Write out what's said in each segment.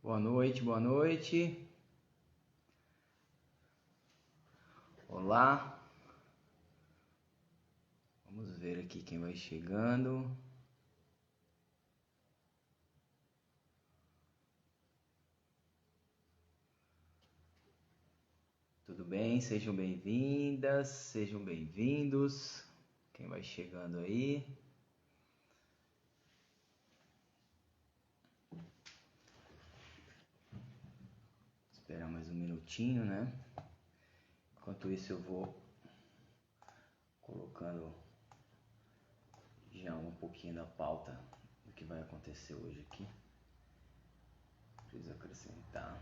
Boa noite, boa noite. Olá. Vamos ver aqui quem vai chegando. Tudo bem? Sejam bem-vindas, sejam bem-vindos. Quem vai chegando aí? Esperar mais um minutinho, né? Enquanto isso eu vou colocando já um pouquinho da pauta do que vai acontecer hoje aqui. Preciso acrescentar.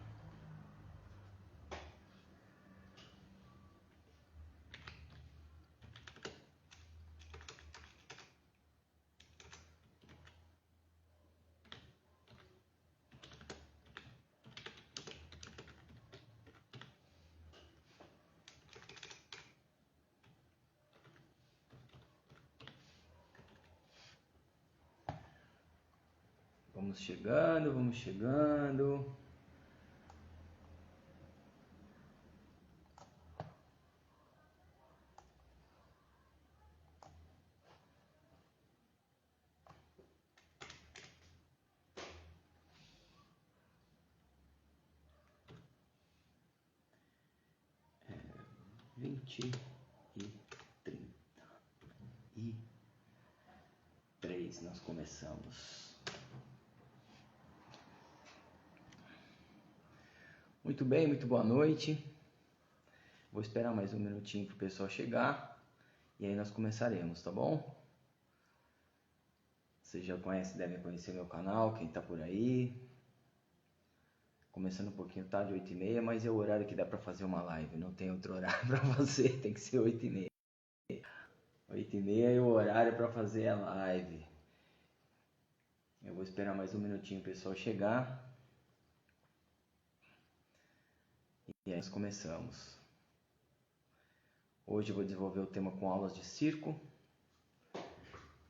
Vamos chegando, vamos chegando. É 20 e 33 nós começamos. Muito bem, muito boa noite. Vou esperar mais um minutinho para o pessoal chegar e aí nós começaremos, tá bom? Vocês já conhecem, devem conhecer meu canal, quem tá por aí. Começando um pouquinho tarde, 8h30, mas é o horário que dá para fazer uma live, não tem outro horário para você, tem que ser 8h30. 8h30 é o horário para fazer a live. Eu vou esperar mais um minutinho o pessoal chegar. E aí nós começamos. Hoje eu vou desenvolver o tema com aulas de circo,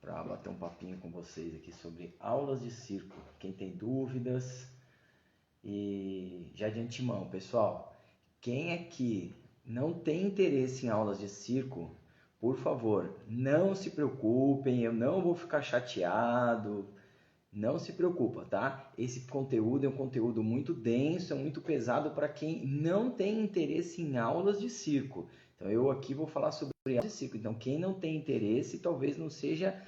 para bater um papinho com vocês aqui sobre aulas de circo. Quem tem dúvidas, e já de antemão, pessoal, quem aqui não tem interesse em aulas de circo, por favor, não se preocupem, eu não vou ficar chateado, não se preocupa, tá? Esse conteúdo é um conteúdo muito denso, é muito pesado para quem não tem interesse em aulas de circo. Então eu aqui vou falar sobre aulas de circo. Então quem não tem interesse talvez não seja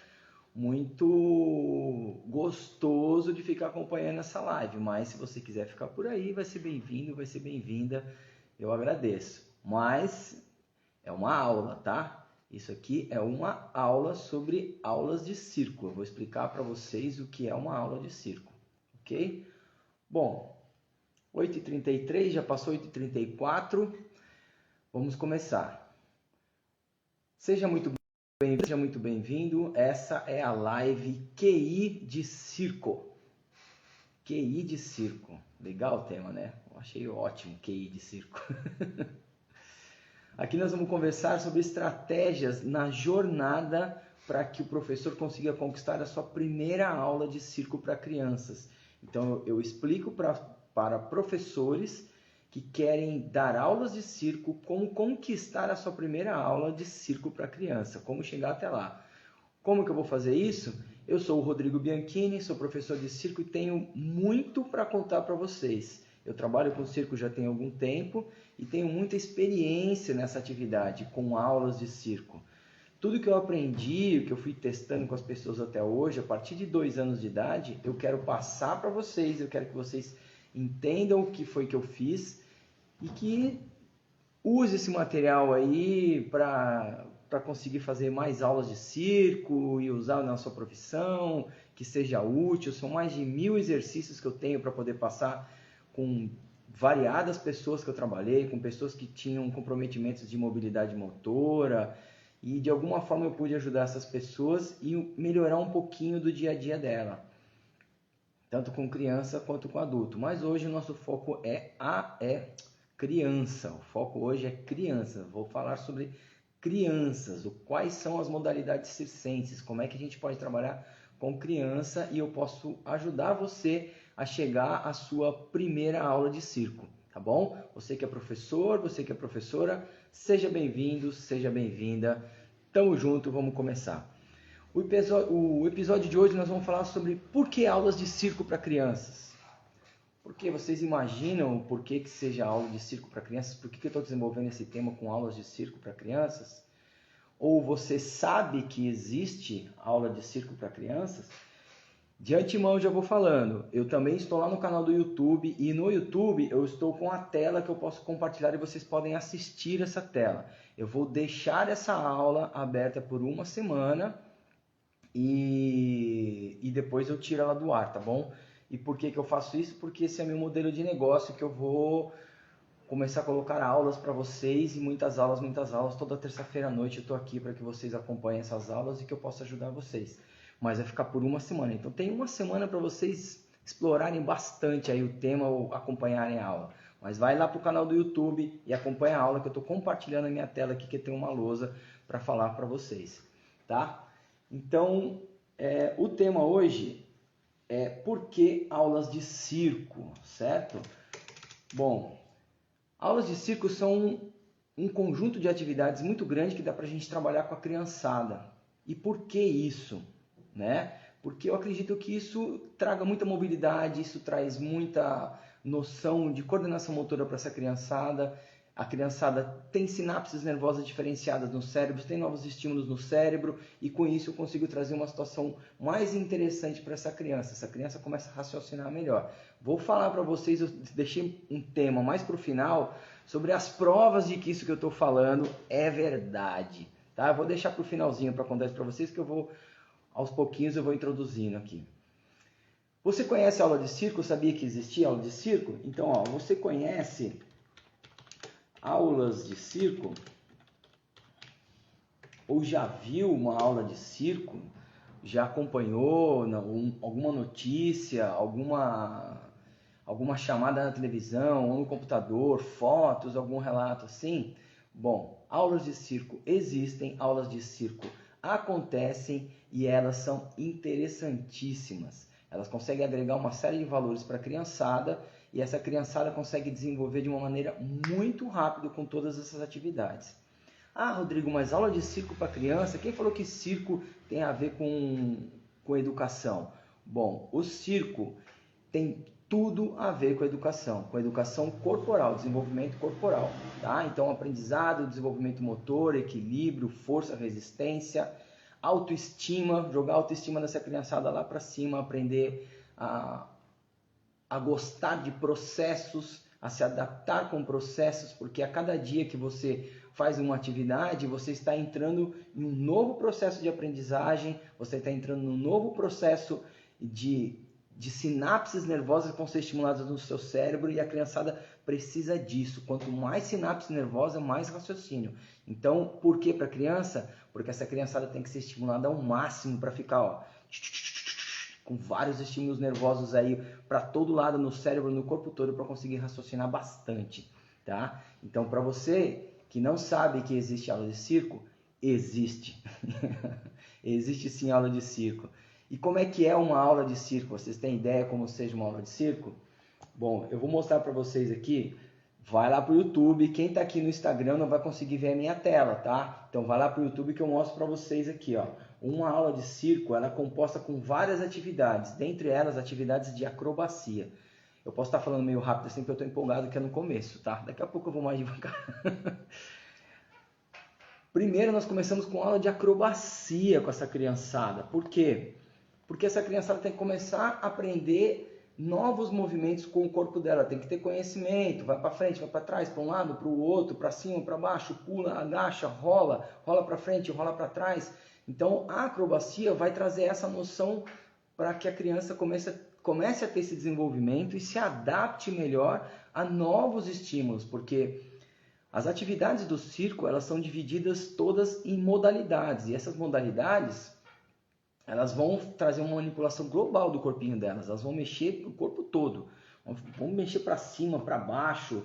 muito gostoso de ficar acompanhando essa live, mas se você quiser ficar por aí, vai ser bem-vindo, vai ser bem-vinda, eu agradeço. Mas é uma aula, tá? Isso aqui é uma aula sobre aulas de circo. Eu vou explicar para vocês o que é uma aula de circo, ok? Bom, 8h33, já passou 8h34, vamos começar. Seja muito bem-vindo. Essa é a live QI de circo. QI de circo. Legal o tema, né? Eu achei ótimo, QI de circo. Aqui nós vamos conversar sobre estratégias na jornada para que o professor consiga conquistar a sua primeira aula de circo para crianças. Então eu explico para professores que querem dar aulas de circo como conquistar a sua primeira aula de circo para criança, como chegar até lá. Como que eu vou fazer isso? Eu sou o Rodrigo Bianchini, sou professor de circo e tenho muito para contar para vocês. Eu trabalho com circo já tem algum tempo e tenho muita experiência nessa atividade, com aulas de circo. Tudo que eu aprendi, que eu fui testando com as pessoas até hoje, a partir de 2 anos de idade, eu quero passar para vocês, eu quero que vocês entendam o que foi que eu fiz e que use esse material aí para conseguir fazer mais aulas de circo e usar na sua profissão, que seja útil. São mais de 1000 exercícios que eu tenho para poder passar com variadas pessoas que eu trabalhei, com pessoas que tinham comprometimentos de mobilidade motora, e de alguma forma eu pude ajudar essas pessoas e melhorar um pouquinho do dia a dia dela, tanto com criança quanto com adulto. Mas hoje o nosso foco é criança. O foco hoje é criança. Vou falar sobre crianças, quais são as modalidades circenses, como é que a gente pode trabalhar com criança, e eu posso ajudar você a chegar à sua primeira aula de circo, tá bom? Você que é professor, você que é professora, seja bem-vindo, seja bem-vinda. Tamo junto, vamos começar. O episódio de hoje nós vamos falar sobre por que aulas de circo para crianças. Porque vocês imaginam por que seja aula de circo para crianças? Por que eu estou desenvolvendo esse tema com aulas de circo para crianças? Ou você sabe que existe aula de circo para crianças? De antemão já vou falando, eu também estou lá no canal do YouTube e no YouTube eu estou com a tela que eu posso compartilhar e vocês podem assistir essa tela. Eu vou deixar essa aula aberta por uma semana e depois eu tiro ela do ar, tá bom? E por que eu faço isso? Porque esse é meu modelo de negócio que eu vou começar a colocar aulas para vocês e muitas aulas. Toda terça-feira à noite eu estou aqui para que vocês acompanhem essas aulas e que eu possa ajudar vocês. Mas vai ficar por uma semana. Então tem uma semana para vocês explorarem bastante aí o tema ou acompanharem a aula. Mas vai lá para o canal do YouTube e acompanha a aula que eu estou compartilhando a minha tela aqui que tem uma lousa para falar para vocês. Tá? Então o tema hoje é por que aulas de circo, certo? Bom, aulas de circo são um conjunto de atividades muito grande que dá para a gente trabalhar com a criançada. E por que isso? Né? Porque eu acredito que isso traga muita mobilidade, isso traz muita noção de coordenação motora para essa criançada. A criançada tem sinapses nervosas diferenciadas no cérebro, tem novos estímulos no cérebro e com isso eu consigo trazer uma situação mais interessante para essa criança. Essa criança começa a raciocinar melhor. Vou falar para vocês, eu deixei um tema mais para o final sobre as provas de que isso que eu estou falando é verdade. Tá? Eu vou deixar para o finalzinho para contar isso para vocês que eu vou, aos pouquinhos eu vou introduzindo aqui. Você conhece a aula de circo? Sabia que existia aula de circo? Então, ó, você conhece aulas de circo? Ou já viu uma aula de circo? Já acompanhou alguma notícia, alguma chamada na televisão ou no computador, fotos, algum relato assim? Bom, aulas de circo existem, aulas de circo acontecem e elas são interessantíssimas. Elas conseguem agregar uma série de valores para a criançada e essa criançada consegue desenvolver de uma maneira muito rápida com todas essas atividades. Ah, Rodrigo, mas aula de circo para criança? Quem falou que circo tem a ver com educação? Bom, o circo tem tudo a ver com a educação corporal, desenvolvimento corporal, tá? Então, aprendizado, desenvolvimento motor, equilíbrio, força, resistência, autoestima, jogar a autoestima dessa criançada lá para cima, aprender a gostar de processos, a se adaptar com processos, porque a cada dia que você faz uma atividade, você está entrando em um novo processo de aprendizagem, você está entrando num novo processo de sinapses nervosas que vão ser estimuladas no seu cérebro e a criançada precisa disso. Quanto mais sinapse nervosa, mais raciocínio. Então, por que para a criança? Porque essa criançada tem que ser estimulada ao máximo para ficar com vários estímulos nervosos aí para todo lado no cérebro, no corpo todo, para conseguir raciocinar bastante. Tá? Então, para você que não sabe que existe aula de circo, existe. Existe sim aula de circo. E como é que é uma aula de circo? Vocês têm ideia como seja uma aula de circo? Bom, eu vou mostrar para vocês aqui. Vai lá para o YouTube. Quem está aqui no Instagram não vai conseguir ver a minha tela, tá? Então vai lá para o YouTube que eu mostro para vocês aqui, ó. Uma aula de circo, ela é composta com várias atividades. Dentre elas, atividades de acrobacia. Eu posso estar falando meio rápido assim porque eu estou empolgado que é no começo, tá? Daqui a pouco eu vou mais devagar. Primeiro nós começamos com aula de acrobacia com essa criançada. Por quê? Porque essa criançada tem que começar a aprender novos movimentos com o corpo dela. Tem que ter conhecimento. Vai para frente, vai para trás, para um lado, para o outro, para cima, para baixo, pula, agacha, rola para frente, rola para trás. Então a acrobacia vai trazer essa noção para que a criança comece a ter esse desenvolvimento e se adapte melhor a novos estímulos. Porque as atividades do circo, elas são divididas todas em modalidades. E essas modalidades, elas vão trazer uma manipulação global do corpinho delas. Elas vão mexer o corpo todo. Vão mexer para cima, para baixo.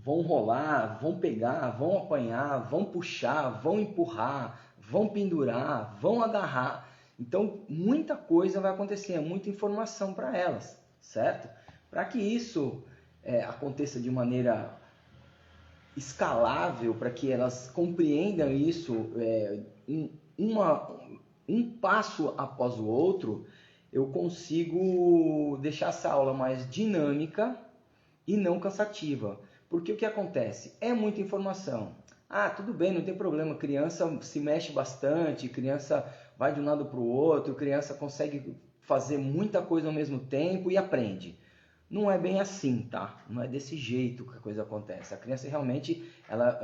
Vão rolar, vão pegar, vão apanhar, vão puxar, vão empurrar, vão pendurar, vão agarrar. Então, muita coisa vai acontecer, muita informação para elas, certo? Para que isso aconteça de maneira escalável, para que elas compreendam isso um passo após o outro, eu consigo deixar essa aula mais dinâmica e não cansativa. Porque o que acontece? É muita informação. Ah, tudo bem, não tem problema, criança se mexe bastante, criança vai de um lado para o outro, criança consegue fazer muita coisa ao mesmo tempo e aprende. Não é bem assim, tá? Não é desse jeito que a coisa acontece. A criança realmente ela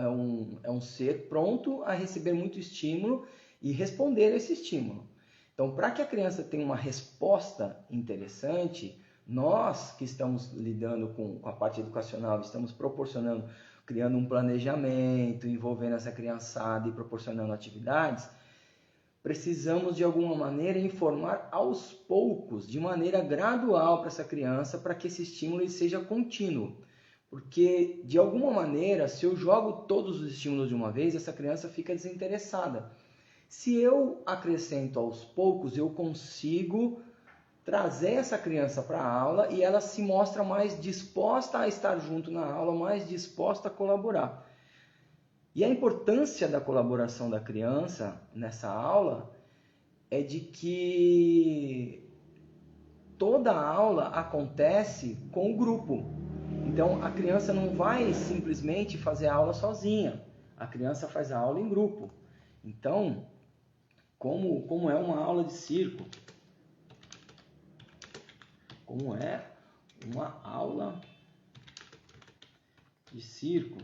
é um ser pronto a receber muito estímulo e responder a esse estímulo. Então, para que a criança tenha uma resposta interessante, nós que estamos lidando com a parte educacional, estamos proporcionando, criando um planejamento, envolvendo essa criançada e proporcionando atividades, precisamos de alguma maneira informar aos poucos, de maneira gradual para essa criança, para que esse estímulo seja contínuo. Porque de alguma maneira, se eu jogo todos os estímulos de uma vez, essa criança fica desinteressada. Se eu acrescento aos poucos, eu consigo trazer essa criança para a aula e ela se mostra mais disposta a estar junto na aula, mais disposta a colaborar. E a importância da colaboração da criança nessa aula é de que toda a aula acontece com o grupo. Então a criança não vai simplesmente fazer a aula sozinha, a criança faz a aula em grupo. Então, como é uma aula de circo, como é uma aula de circo,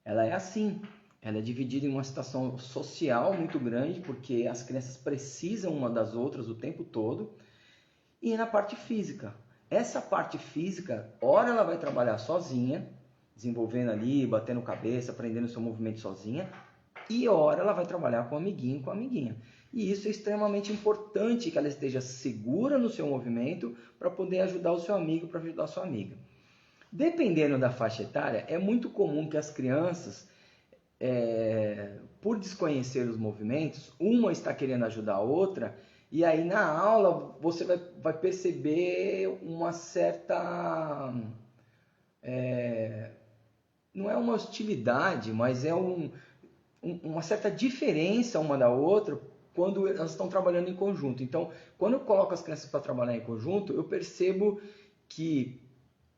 ela é assim, ela é dividida em uma situação social muito grande, porque as crianças precisam uma das outras o tempo todo, e na parte física. Essa parte física, ora ela vai trabalhar sozinha, desenvolvendo ali, batendo cabeça, aprendendo seu movimento sozinha, e ora ela vai trabalhar com o amiguinho, com a amiguinha. E isso é extremamente importante, que ela esteja segura no seu movimento para poder ajudar o seu amigo, para ajudar a sua amiga. Dependendo da faixa etária, é muito comum que as crianças, por desconhecer os movimentos, uma está querendo ajudar a outra, e aí na aula você vai perceber uma certa... não é uma hostilidade, mas é uma certa diferença uma da outra quando elas estão trabalhando em conjunto. Então, quando eu coloco as crianças para trabalhar em conjunto, eu percebo que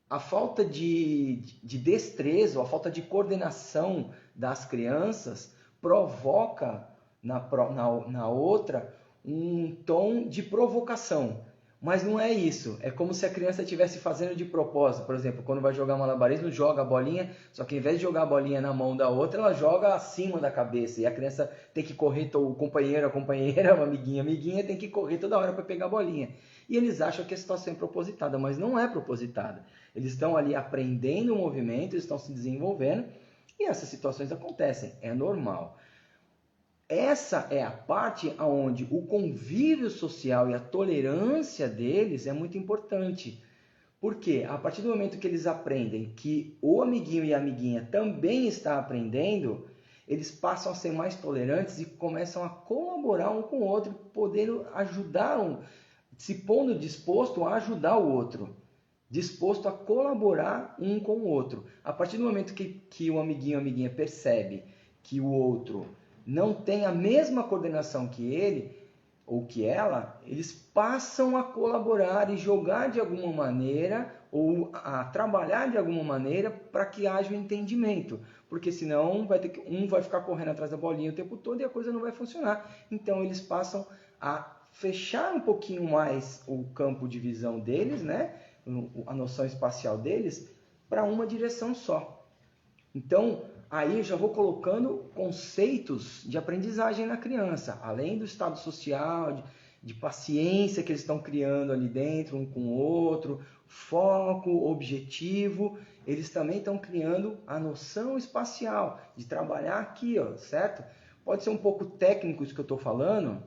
a falta de destreza, ou a falta de coordenação das crianças provoca na outra um tom de provocação. Mas não é isso. É como se a criança estivesse fazendo de propósito. Por exemplo, quando vai jogar malabarismo, joga a bolinha, só que ao invés de jogar a bolinha na mão da outra, ela joga acima da cabeça. E a criança tem que correr, o companheiro, a companheira, a amiguinha, tem que correr toda hora para pegar a bolinha. E eles acham que a situação é propositada, mas não é propositada. Eles estão ali aprendendo o movimento, eles estão se desenvolvendo, e essas situações acontecem, é normal. Essa é a parte onde o convívio social e a tolerância deles é muito importante. Porque a partir do momento que eles aprendem que o amiguinho e a amiguinha também está aprendendo, eles passam a ser mais tolerantes e começam a colaborar um com o outro, podendo ajudar, se pondo disposto a ajudar o outro, disposto a colaborar um com o outro. A partir do momento que o amiguinho e a amiguinha percebe que o outro não tem a mesma coordenação que ele ou que ela, eles passam a colaborar e jogar de alguma maneira ou a trabalhar de alguma maneira para que haja um entendimento, porque senão um vai ficar correndo atrás da bolinha o tempo todo e a coisa não vai funcionar. Então eles passam a fechar um pouquinho mais o campo de visão deles, né? A noção espacial deles, para uma direção só. Então, aí eu já vou colocando conceitos de aprendizagem na criança, além do estado social, de paciência que eles estão criando ali dentro, um com o outro, foco, objetivo, eles também estão criando a noção espacial, de trabalhar aqui, ó, certo? Pode ser um pouco técnico isso que eu estou falando,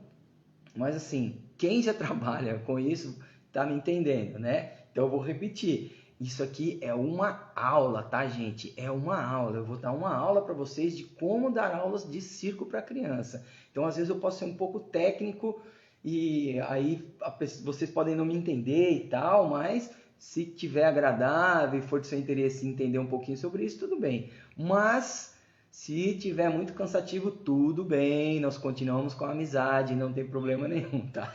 mas assim, quem já trabalha com isso está me entendendo, né? Então eu vou repetir. isso aqui é uma aula, tá, gente? É uma aula. Eu vou dar uma aula para vocês de como dar aulas de circo para criança. Então, às vezes eu posso ser um pouco técnico e aí vocês podem não me entender e tal, mas se tiver agradável e for de seu interesse entender um pouquinho sobre isso, tudo bem. Mas se tiver muito cansativo, tudo bem. Nós continuamos com a amizade, não tem problema nenhum, tá?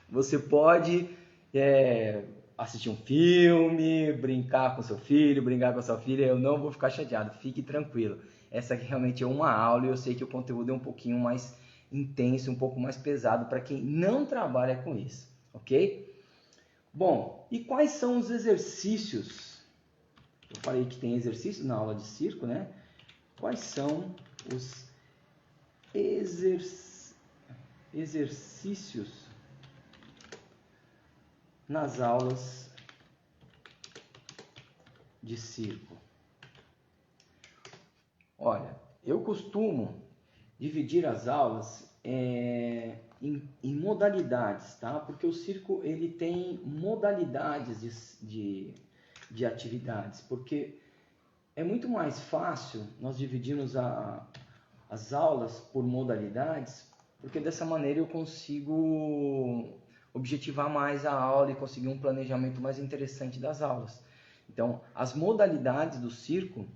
Você pode assistir um filme, brincar com seu filho, brincar com a sua filha, eu não vou ficar chateado, fique tranquilo. Essa aqui realmente é uma aula e eu sei que o conteúdo é um pouquinho mais intenso, um pouco mais pesado para quem não trabalha com isso, ok? Bom, e quais são os exercícios? Eu falei que tem exercícios na aula de circo, né? Quais são os exercícios nas aulas de circo? Olha, eu costumo dividir as aulas em modalidades, tá? Porque o circo ele tem modalidades de atividades, porque é muito mais fácil nós dividirmos as aulas por modalidades, porque dessa maneira eu consigo objetivar mais a aula e conseguir um planejamento mais interessante das aulas. Então, as modalidades do circo,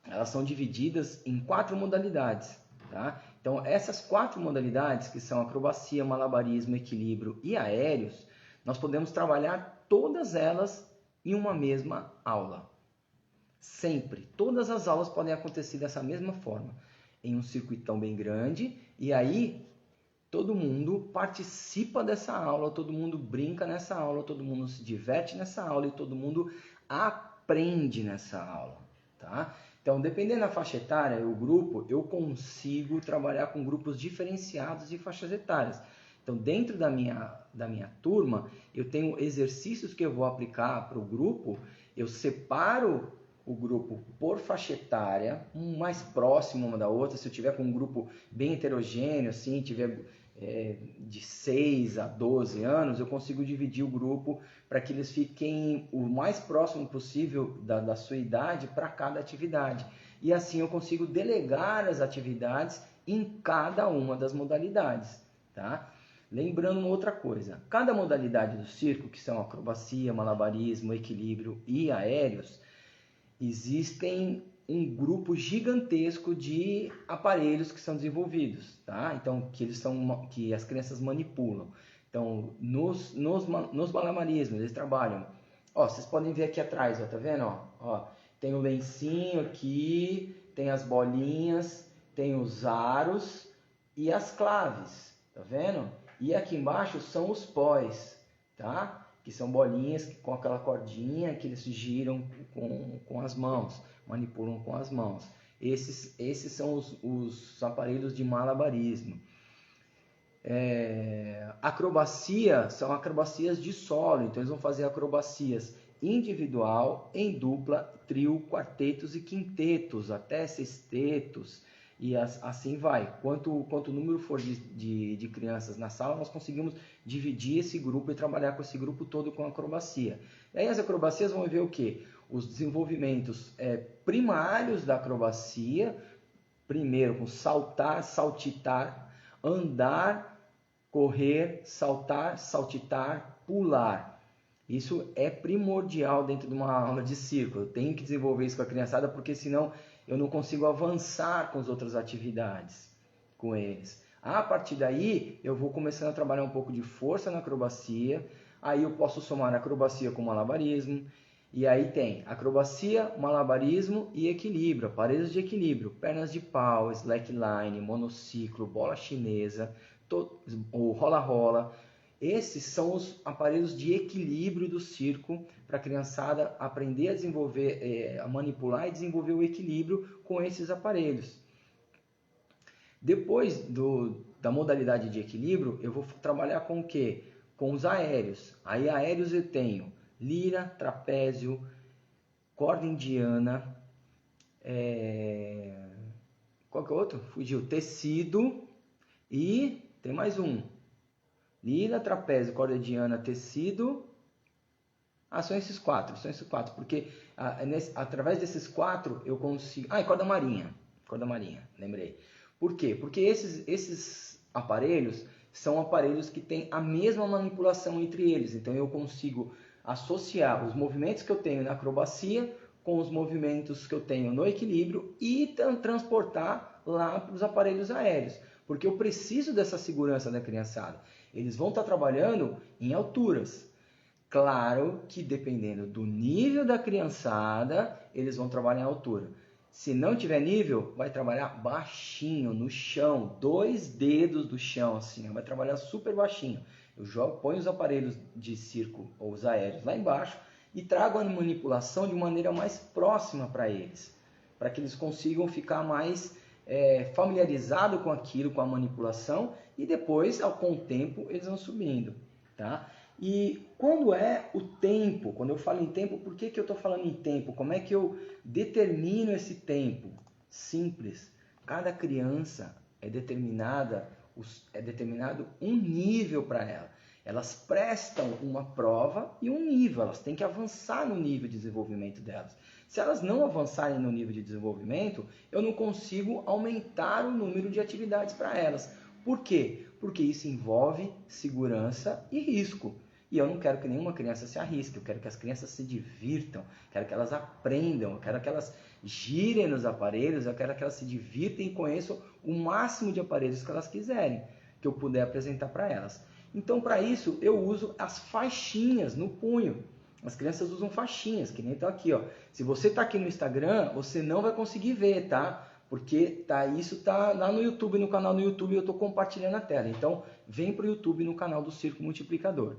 elas são divididas em 4 modalidades, tá? Então, essas 4 modalidades, que são acrobacia, malabarismo, equilíbrio e aéreos, nós podemos trabalhar todas elas em uma mesma aula. Sempre. Todas as aulas podem acontecer dessa mesma forma, em um circuitão bem grande, e aí todo mundo participa dessa aula, todo mundo brinca nessa aula, todo mundo se diverte nessa aula e todo mundo aprende nessa aula, tá? Então, dependendo da faixa etária, o grupo, eu consigo trabalhar com grupos diferenciados de faixas etárias. Então, dentro da minha turma, eu tenho exercícios que eu vou aplicar para o grupo, eu separo o grupo por faixa etária, um mais próximo uma da outra. Se eu tiver com um grupo bem heterogêneo, assim, tiver de 6 a 12 anos, eu consigo dividir o grupo para que eles fiquem o mais próximo possível da sua idade para cada atividade. E assim eu consigo delegar as atividades em cada uma das modalidades, tá? Lembrando uma outra coisa, cada modalidade do circo, que são acrobacia, malabarismo, equilíbrio e aéreos, existem um grupo gigantesco de aparelhos que são desenvolvidos, tá? Então, que as crianças manipulam. Então, nos malabarismos, eles trabalham. Ó, vocês podem ver aqui atrás, ó, tá vendo? Ó, tem o lencinho aqui, tem as bolinhas, tem os aros e as claves, tá vendo? E aqui embaixo são os pós, tá? Que são bolinhas com aquela cordinha que eles giram com as mãos, manipulam com as mãos. Esses são os aparelhos de malabarismo. Acrobacia são acrobacias de solo, então eles vão fazer acrobacias individual, em dupla, trio, quartetos e quintetos, até sextetos, e assim vai. Quanto número for de crianças na sala, nós conseguimos dividir esse grupo e trabalhar com esse grupo todo com acrobacia. E aí as acrobacias vão ver o quê? Os desenvolvimentos primários da acrobacia, primeiro com saltar, saltitar, andar, correr, saltar, saltitar, pular. Isso é primordial dentro de uma aula de circo. Eu tenho que desenvolver isso com a criançada, porque senão eu não consigo avançar com as outras atividades com eles. A partir daí, eu vou começando a trabalhar um pouco de força na acrobacia. Aí eu posso somar acrobacia com malabarismo. E aí tem acrobacia, malabarismo e equilíbrio, aparelhos de equilíbrio, pernas de pau, slackline, monociclo, bola chinesa, o rola-rola. Esses são os aparelhos de equilíbrio do circo para a criançada aprender a desenvolver, a manipular e desenvolver o equilíbrio com esses aparelhos. Depois da modalidade de equilíbrio, eu vou trabalhar com o quê? Com os aéreos. Aí aéreos eu tenho lira, trapézio, corda indiana, qual que é o outro? Fugiu. Tecido e tem mais um. Lira, trapézio, corda indiana, tecido Ah, são esses quatro, porque através desses quatro eu consigo... Ah, e corda marinha, lembrei. Por quê? Porque esses aparelhos são aparelhos que têm a mesma manipulação entre eles, então eu consigo associar os movimentos que eu tenho na acrobacia com os movimentos que eu tenho no equilíbrio e transportar lá para os aparelhos aéreos, porque eu preciso dessa segurança da criançada. Eles vão estar trabalhando em alturas. Claro que dependendo do nível da criançada, eles vão trabalhar em altura. Se não tiver nível, vai trabalhar baixinho, no chão, 2 dedos do chão, assim, vai trabalhar super baixinho. Eu ponho os aparelhos de circo ou os aéreos lá embaixo e trago a manipulação de maneira mais próxima para eles, para que eles consigam ficar mais familiarizados com aquilo, com a manipulação, e depois, com o tempo, eles vão subindo, tá? E quando é o tempo, quando eu falo em tempo, por que eu estou falando em tempo? Como é que eu determino esse tempo? Simples. Cada criança é determinado um nível para ela. Elas prestam uma prova e um nível, elas têm que avançar no nível de desenvolvimento delas. Se elas não avançarem no nível de desenvolvimento, eu não consigo aumentar o número de atividades para elas. Por quê? Porque isso envolve segurança e risco. E eu não quero que nenhuma criança se arrisque, eu quero que as crianças se divirtam, quero que elas aprendam, eu quero que elas girem nos aparelhos, eu quero que elas se divirtam e conheçam o máximo de aparelhos que elas quiserem, que eu puder apresentar para elas. Então, para isso, eu uso as faixinhas no punho. As crianças usam faixinhas, que nem estão aqui, ó. Se você está aqui no Instagram, você não vai conseguir ver, tá? Porque isso está lá no YouTube, no canal do YouTube, eu estou compartilhando a tela. Então, vem para o YouTube no canal do Circo Multiplicador.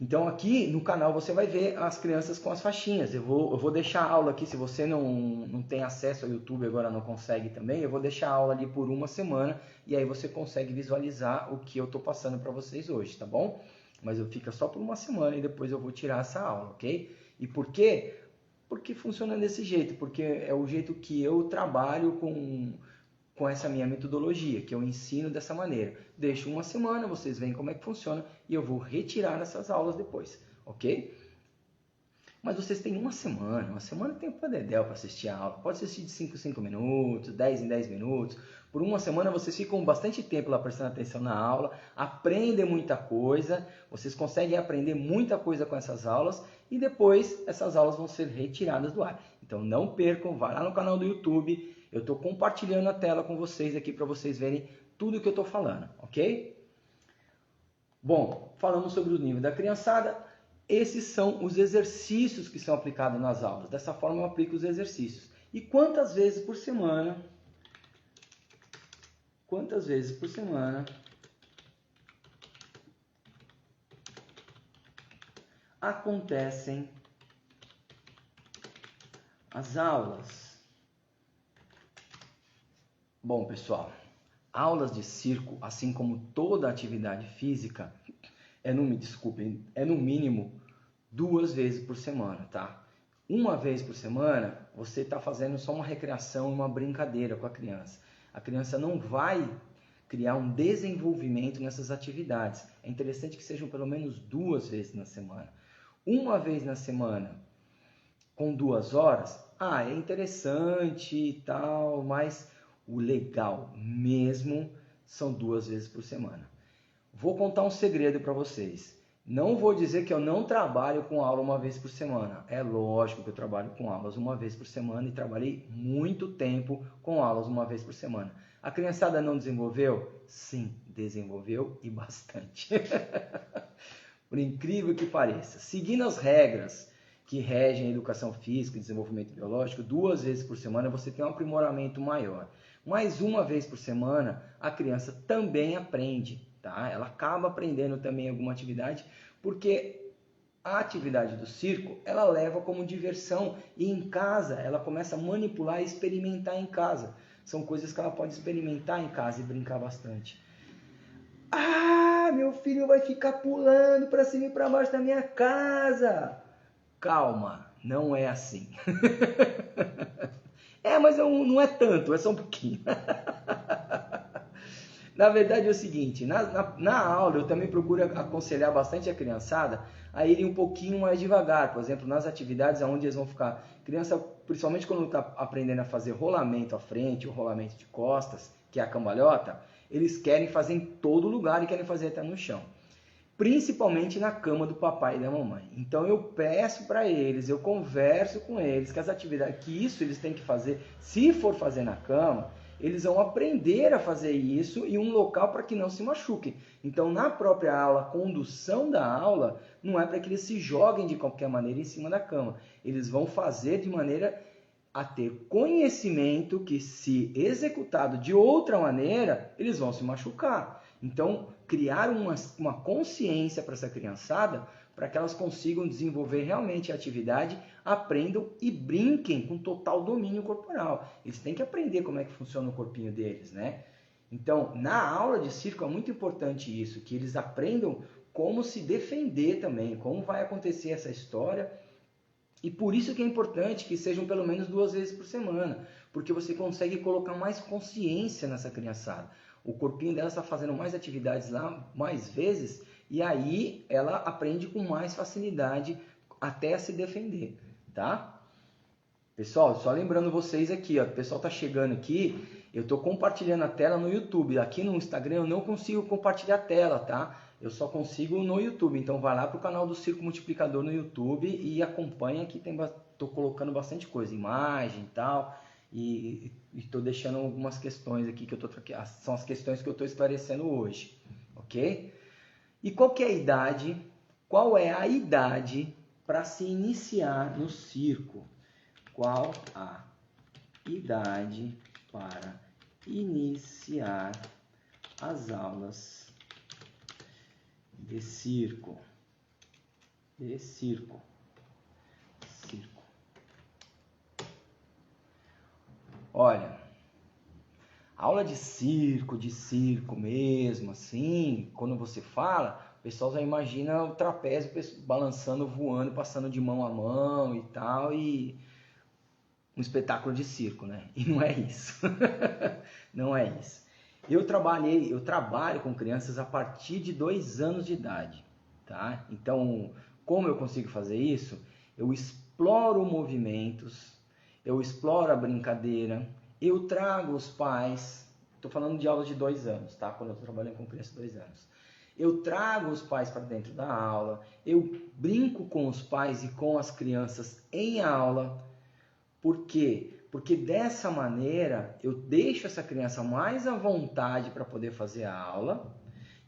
Então aqui no canal você vai ver as crianças com as faixinhas. Eu vou deixar a aula aqui, se você não tem acesso ao YouTube, agora não consegue também, eu vou deixar a aula ali por uma semana e aí você consegue visualizar o que eu estou passando para vocês hoje, tá bom? Mas fica só por uma semana e depois eu vou tirar essa aula, ok? E por quê? Porque funciona desse jeito, porque é o jeito que eu trabalho com essa minha metodologia, que eu ensino dessa maneira. Deixo uma semana, vocês veem como é que funciona e eu vou retirar essas aulas depois, ok? Mas vocês têm uma semana tem para dedéu para assistir a aula. Pode assistir de 5 em 5 minutos, 10 em 10 minutos. Por uma semana vocês ficam bastante tempo lá prestando atenção na aula, aprendem muita coisa, vocês conseguem aprender muita coisa com essas aulas e depois essas aulas vão ser retiradas do ar. Então não percam, vá lá no canal do YouTube, eu estou compartilhando a tela com vocês aqui para vocês verem tudo que eu estou falando, ok? Bom, falamos sobre o nível da criançada. Esses são os exercícios que são aplicados nas aulas. Dessa forma eu aplico os exercícios. E quantas vezes por semana acontecem as aulas? Bom, pessoal, aulas de circo, assim como toda atividade física, é no mínimo 2 vezes por semana, tá? Uma vez por semana, você está fazendo só uma recreação, uma brincadeira com a criança. A criança não vai criar um desenvolvimento nessas atividades. É interessante que sejam pelo menos 2 vezes na semana. Uma vez na semana, com 2 horas, é interessante e tal, mas o legal mesmo são 2 vezes por semana. Vou contar um segredo para vocês. Não vou dizer que eu não trabalho com aula uma vez por semana. É lógico que eu trabalho com aulas uma vez por semana e trabalhei muito tempo com aulas uma vez por semana. A criançada não desenvolveu? Sim, desenvolveu e bastante. Por incrível que pareça. Seguindo as regras que regem a educação física e desenvolvimento biológico, 2 vezes por semana você tem um aprimoramento maior. Mas uma vez por semana a criança também aprende, tá? Ela acaba aprendendo também alguma atividade, porque a atividade do circo ela leva como diversão e em casa ela começa a manipular e experimentar em casa. São coisas que ela pode experimentar em casa e brincar bastante. Meu filho vai ficar pulando para cima e para baixo da minha casa. Calma, não é assim. Mas não é tanto, é só um pouquinho. Na verdade é o seguinte, na aula eu também procuro aconselhar bastante a criançada a irem um pouquinho mais devagar. Por exemplo, nas atividades onde eles vão ficar... Criança, principalmente quando está aprendendo a fazer rolamento à frente, ou rolamento de costas, que é a cambalhota, eles querem fazer em todo lugar e querem fazer até no chão. Principalmente na cama do papai e da mamãe. Então eu peço para eles, eu converso com eles, que as atividades, que isso eles têm que fazer, se for fazer na cama, eles vão aprender a fazer isso em um local para que não se machuquem. Então na própria aula, a condução da aula, não é para que eles se joguem de qualquer maneira em cima da cama. Eles vão fazer de maneira a ter conhecimento que, se executado de outra maneira, eles vão se machucar. Então, criar uma consciência para essa criançada, para que elas consigam desenvolver realmente a atividade, aprendam e brinquem com total domínio corporal. Eles têm que aprender como é que funciona o corpinho deles, né? Então, na aula de circo é muito importante isso, que eles aprendam como se defender também, como vai acontecer essa história. E por isso que é importante que sejam pelo menos 2 vezes por semana, porque você consegue colocar mais consciência nessa criançada. O corpinho dela está fazendo mais atividades lá, mais vezes, e aí ela aprende com mais facilidade até a se defender, tá? Pessoal, só lembrando vocês aqui, ó, o pessoal tá chegando aqui, eu tô compartilhando a tela no YouTube. Aqui no Instagram eu não consigo compartilhar a tela, tá? Eu só consigo no YouTube. Então vai lá pro canal do Circo Multiplicador no YouTube e acompanha que tô colocando bastante coisa, imagem e tal. E estou deixando algumas questões aqui são as questões que eu estou esclarecendo hoje, ok? E qual que é a idade? Qual é a idade para se iniciar no circo? Qual a idade para iniciar as aulas de circo? Circo. Olha, aula de circo mesmo, assim, quando você fala, o pessoal já imagina o trapézio balançando, voando, passando de mão a mão e tal, e um espetáculo de circo, né? E não é isso. Não é isso. Eu trabalho com crianças a partir de 2 anos de idade, tá? Então, como eu consigo fazer isso? Eu exploro movimentos, eu exploro a brincadeira, eu trago os pais, estou falando de aulas de 2 anos, tá? Quando eu estou trabalhando com crianças de 2 anos. Eu trago os pais para dentro da aula, eu brinco com os pais e com as crianças em aula. Por quê? Porque dessa maneira eu deixo essa criança mais à vontade para poder fazer a aula,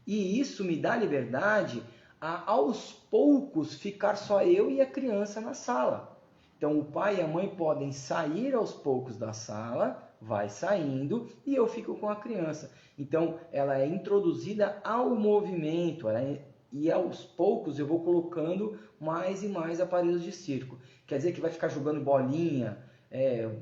e isso me dá liberdade a, aos poucos, ficar só eu e a criança na sala. Então o pai e a mãe podem sair aos poucos da sala, vai saindo e eu fico com a criança. Então ela é introduzida ao movimento, e aos poucos eu vou colocando mais e mais aparelhos de circo. Quer dizer que vai ficar jogando bolinha,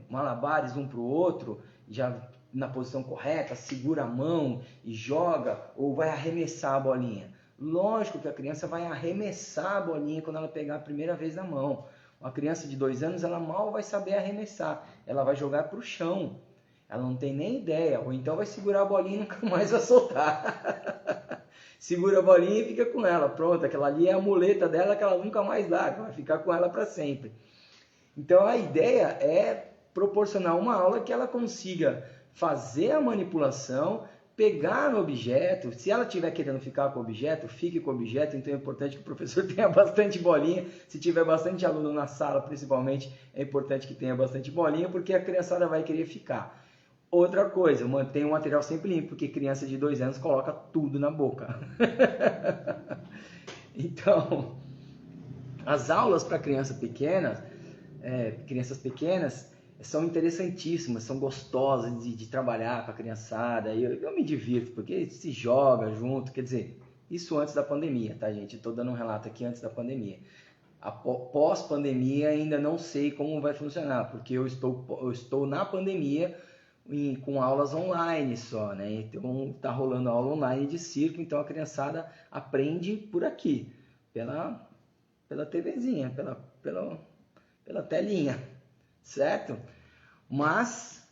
malabares um para o outro, já na posição correta, segura a mão e joga, ou vai arremessar a bolinha. Lógico que a criança vai arremessar a bolinha quando ela pegar a primeira vez na mão. Uma criança de 2 anos, ela mal vai saber arremessar, ela vai jogar para o chão, ela não tem nem ideia, ou então vai segurar a bolinha e nunca mais vai soltar. Segura a bolinha e fica com ela, pronto, aquela ali é a muleta dela que ela nunca mais larga, vai ficar com ela para sempre. Então a ideia é proporcionar uma aula que ela consiga fazer a manipulação, pegar no objeto. Se ela estiver querendo ficar com o objeto, fique com o objeto. Então é importante que o professor tenha bastante bolinha. Se tiver bastante aluno na sala, principalmente, é importante que tenha bastante bolinha, porque a criançada vai querer ficar. Outra coisa, mantenha o material sempre limpo, porque criança de 2 anos coloca tudo na boca. Então, as aulas para crianças pequenas são interessantíssimas, são gostosas de trabalhar com a criançada. Eu me divirto, porque se joga junto, quer dizer, isso antes da pandemia, tá, gente? Estou dando um relato aqui antes da pandemia. Pós-pandemia ainda não sei como vai funcionar, porque eu estou na pandemia com aulas online só, né? Então tá rolando aula online de circo, então a criançada aprende por aqui, pela TVzinha, pela telinha, certo? Mas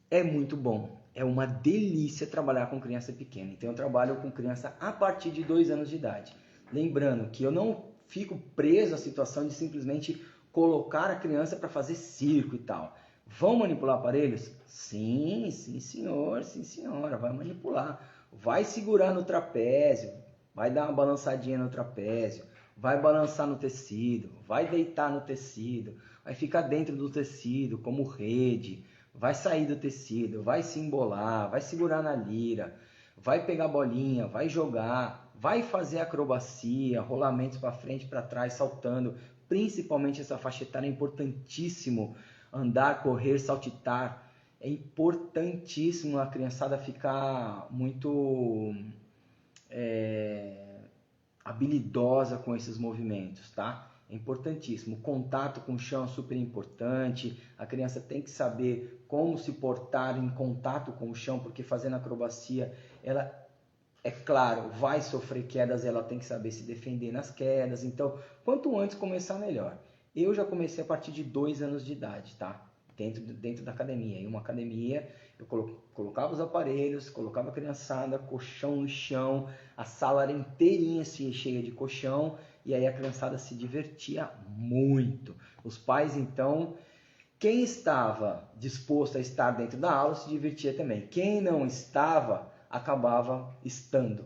é muito bom. é uma delícia trabalhar com criança pequena. Então eu trabalho com criança a partir de 2 anos de idade. Lembrando que eu não fico preso à situação de simplesmente colocar a criança para fazer circo e tal. Vão manipular aparelhos? Sim, sim senhor, sim senhora, vai manipular. Vai segurar no trapézio, vai dar uma balançadinha no trapézio, vai balançar no tecido, vai deitar no tecido, vai ficar dentro do tecido como rede, vai sair do tecido, vai se embolar, vai segurar na lira, vai pegar bolinha, vai jogar, vai fazer acrobacia, rolamentos para frente e para trás, saltando. Principalmente essa faixa etária é importantíssimo. Andar, correr, saltitar. É importantíssimo a criançada ficar muito habilidosa com esses movimentos, tá? É importantíssimo. O contato com o chão é super importante. A criança tem que saber como se portar em contato com o chão, porque fazendo acrobacia, ela, é claro, vai sofrer quedas, ela tem que saber se defender nas quedas. Então, quanto antes começar, melhor. Eu já comecei a partir de 2 anos de idade, tá? Dentro da academia. Em uma academia, eu colocava os aparelhos, colocava a criançada, colchão no chão, a sala era inteirinha cheia de colchão, e aí a criançada se divertia muito. Os pais, então, quem estava disposto a estar dentro da aula se divertia também. Quem não estava, acabava estando,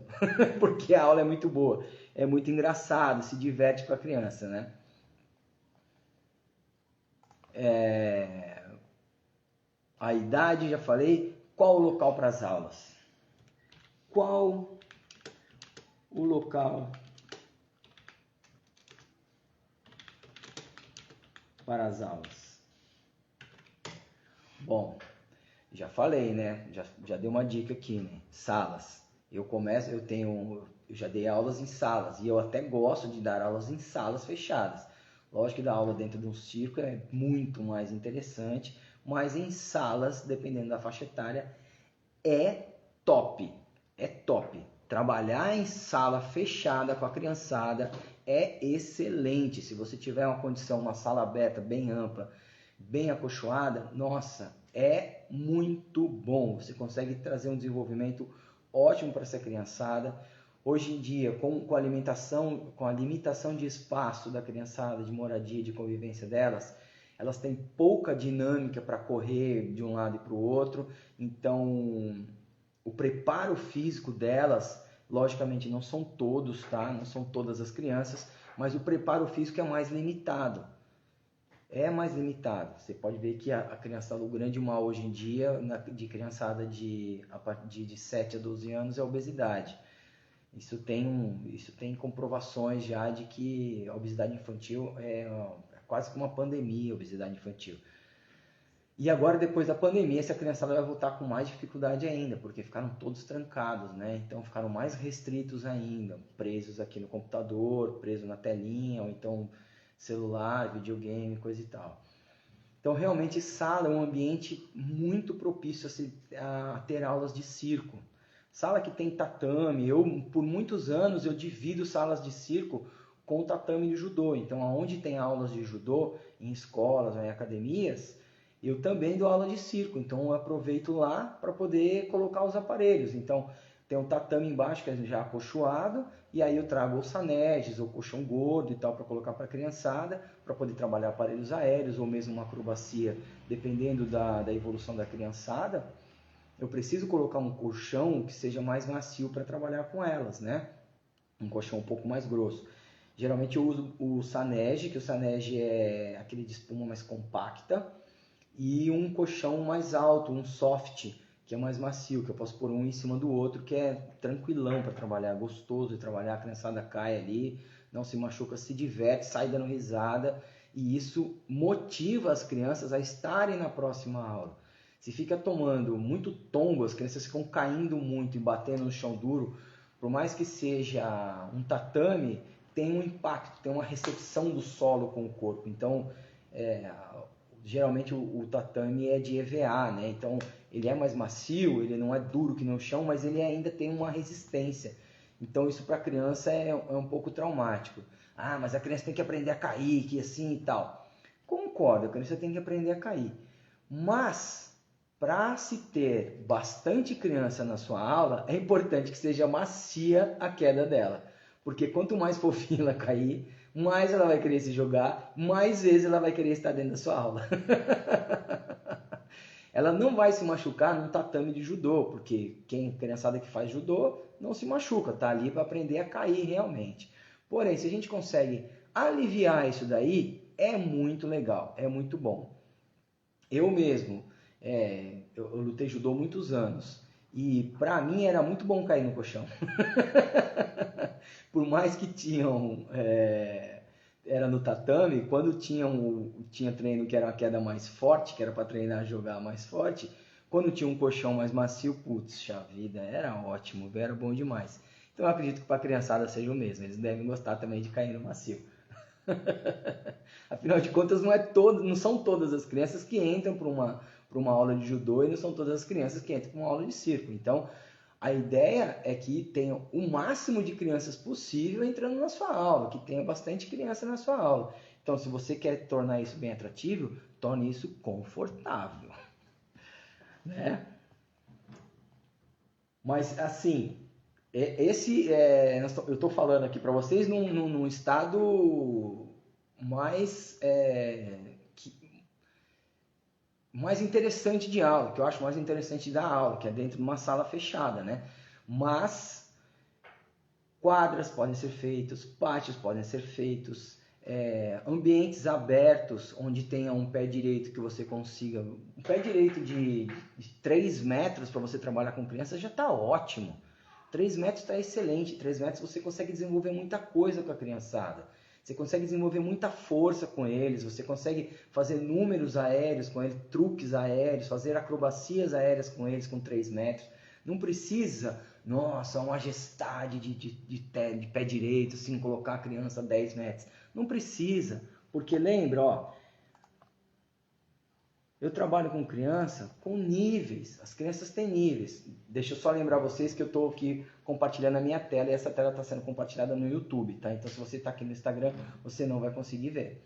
porque a aula é muito boa, é muito engraçado, se diverte com a criança, né? A idade, já falei. Qual o local para as aulas? Qual o local para as aulas? Bom, já falei, né? Já dei uma dica aqui, né? Salas. Eu já dei aulas em salas e eu até gosto de dar aulas em salas fechadas. Lógico que dar aula dentro de um circo é muito mais interessante, mas em salas, dependendo da faixa etária, é top. É top. Trabalhar em sala fechada com a criançada é excelente. Se você tiver uma condição, uma sala aberta, bem ampla, bem acolchoada, nossa, é muito bom. Você consegue trazer um desenvolvimento ótimo para essa criançada. Hoje em dia, com a alimentação, com a limitação de espaço da criançada, de moradia, de convivência delas, elas têm pouca dinâmica para correr de um lado e para o outro. Então, o preparo físico delas, logicamente não são todos, tá? Não são todas as crianças, mas o preparo físico é mais limitado. É mais limitado. Você pode ver que a criançada, o grande mal hoje em dia, de criançada a partir de 7 a 12 anos, é a obesidade. Isso tem comprovações já de que a obesidade infantil é quase que uma pandemia, a obesidade infantil. E agora, depois da pandemia, essa criançada vai voltar com mais dificuldade ainda, porque ficaram todos trancados, né? Então ficaram mais restritos ainda, presos aqui no computador, presos na telinha, ou então celular, videogame, coisa e tal. Então, realmente, sala é um ambiente muito propício a ter aulas de circo. Sala que tem tatame, por muitos anos, eu divido salas de circo com tatame de judô. Então, aonde tem aulas de judô, em escolas ou em academias, eu também dou aula de circo. Então, eu aproveito lá para poder colocar os aparelhos. Então, tem um tatame embaixo que é já acolchoado, e aí eu trago os saneges ou colchão gordo e tal para colocar para a criançada, para poder trabalhar aparelhos aéreos ou mesmo uma acrobacia, dependendo da evolução da criançada. Eu preciso colocar um colchão que seja mais macio para trabalhar com elas, né? Um colchão um pouco mais grosso. Geralmente eu uso o sanege, que o sanege é aquele de espuma mais compacta, e um colchão mais alto, um soft, que é mais macio, que eu posso pôr um em cima do outro, que é tranquilão para trabalhar, gostoso de trabalhar, a criançada cai ali, não se machuca, se diverte, sai dando risada, e isso motiva as crianças a estarem na próxima aula. Se fica tomando muito tombo, as crianças ficam caindo muito e batendo no chão duro, por mais que seja um tatame, tem um impacto, tem uma recepção do solo com o corpo. Então, geralmente o tatame é de EVA, né? Então ele é mais macio, ele não é duro que no chão, mas ele ainda tem uma resistência. Então isso para a criança é um pouco traumático. Ah, mas a criança tem que aprender a cair, que assim e tal. Concordo, a criança tem que aprender a cair. Mas para se ter bastante criança na sua aula, é importante que seja macia a queda dela. Porque quanto mais fofinha ela cair, mais ela vai querer se jogar, mais vezes ela vai querer estar dentro da sua aula. Ela não vai se machucar no tatame de judô, porque criançada que faz judô não se machuca, tá ali para aprender a cair realmente. Porém, se a gente consegue aliviar isso daí, é muito legal, é muito bom. Eu mesmo, eu lutei judô muitos anos e para mim era muito bom cair no colchão. Por mais que era no tatame, quando tinha treino que era uma queda mais forte, que era para treinar a jogar mais forte, quando tinha um colchão mais macio, putz, vida, era ótimo, era bom demais. Então eu acredito que para a criançada seja o mesmo, eles devem gostar também de cair no macio. Afinal de contas, não são todas as crianças que entram para uma aula de judô e não são todas as crianças que entram para uma aula de circo. Então, a ideia é que tenha o máximo de crianças possível entrando na sua aula, que tenha bastante criança na sua aula. Então, se você quer tornar isso bem atrativo, torne isso confortável, né? Mas, assim, eu estou falando aqui para vocês num estado mais mais interessante de aula, que eu acho mais interessante da aula, que é dentro de uma sala fechada, né? Mas quadras podem ser feitos, pátios podem ser feitos, ambientes abertos onde tenha um pé direito que você consiga, um pé direito de 3 metros para você trabalhar com criança já está ótimo. 3 metros está excelente, 3 metros você consegue desenvolver muita coisa com a criançada. Você consegue desenvolver muita força com eles, você consegue fazer números aéreos com eles, truques aéreos, fazer acrobacias aéreas com eles com 3 metros. Não precisa, nossa, uma majestade de pé direito, assim, colocar a criança a 10 metros. Não precisa, porque lembra, ó, eu trabalho com criança com níveis, as crianças têm níveis. Deixa eu só lembrar vocês que eu estou aqui compartilhando a minha tela e essa tela está sendo compartilhada no YouTube, tá? Então se você está aqui no Instagram, você não vai conseguir ver.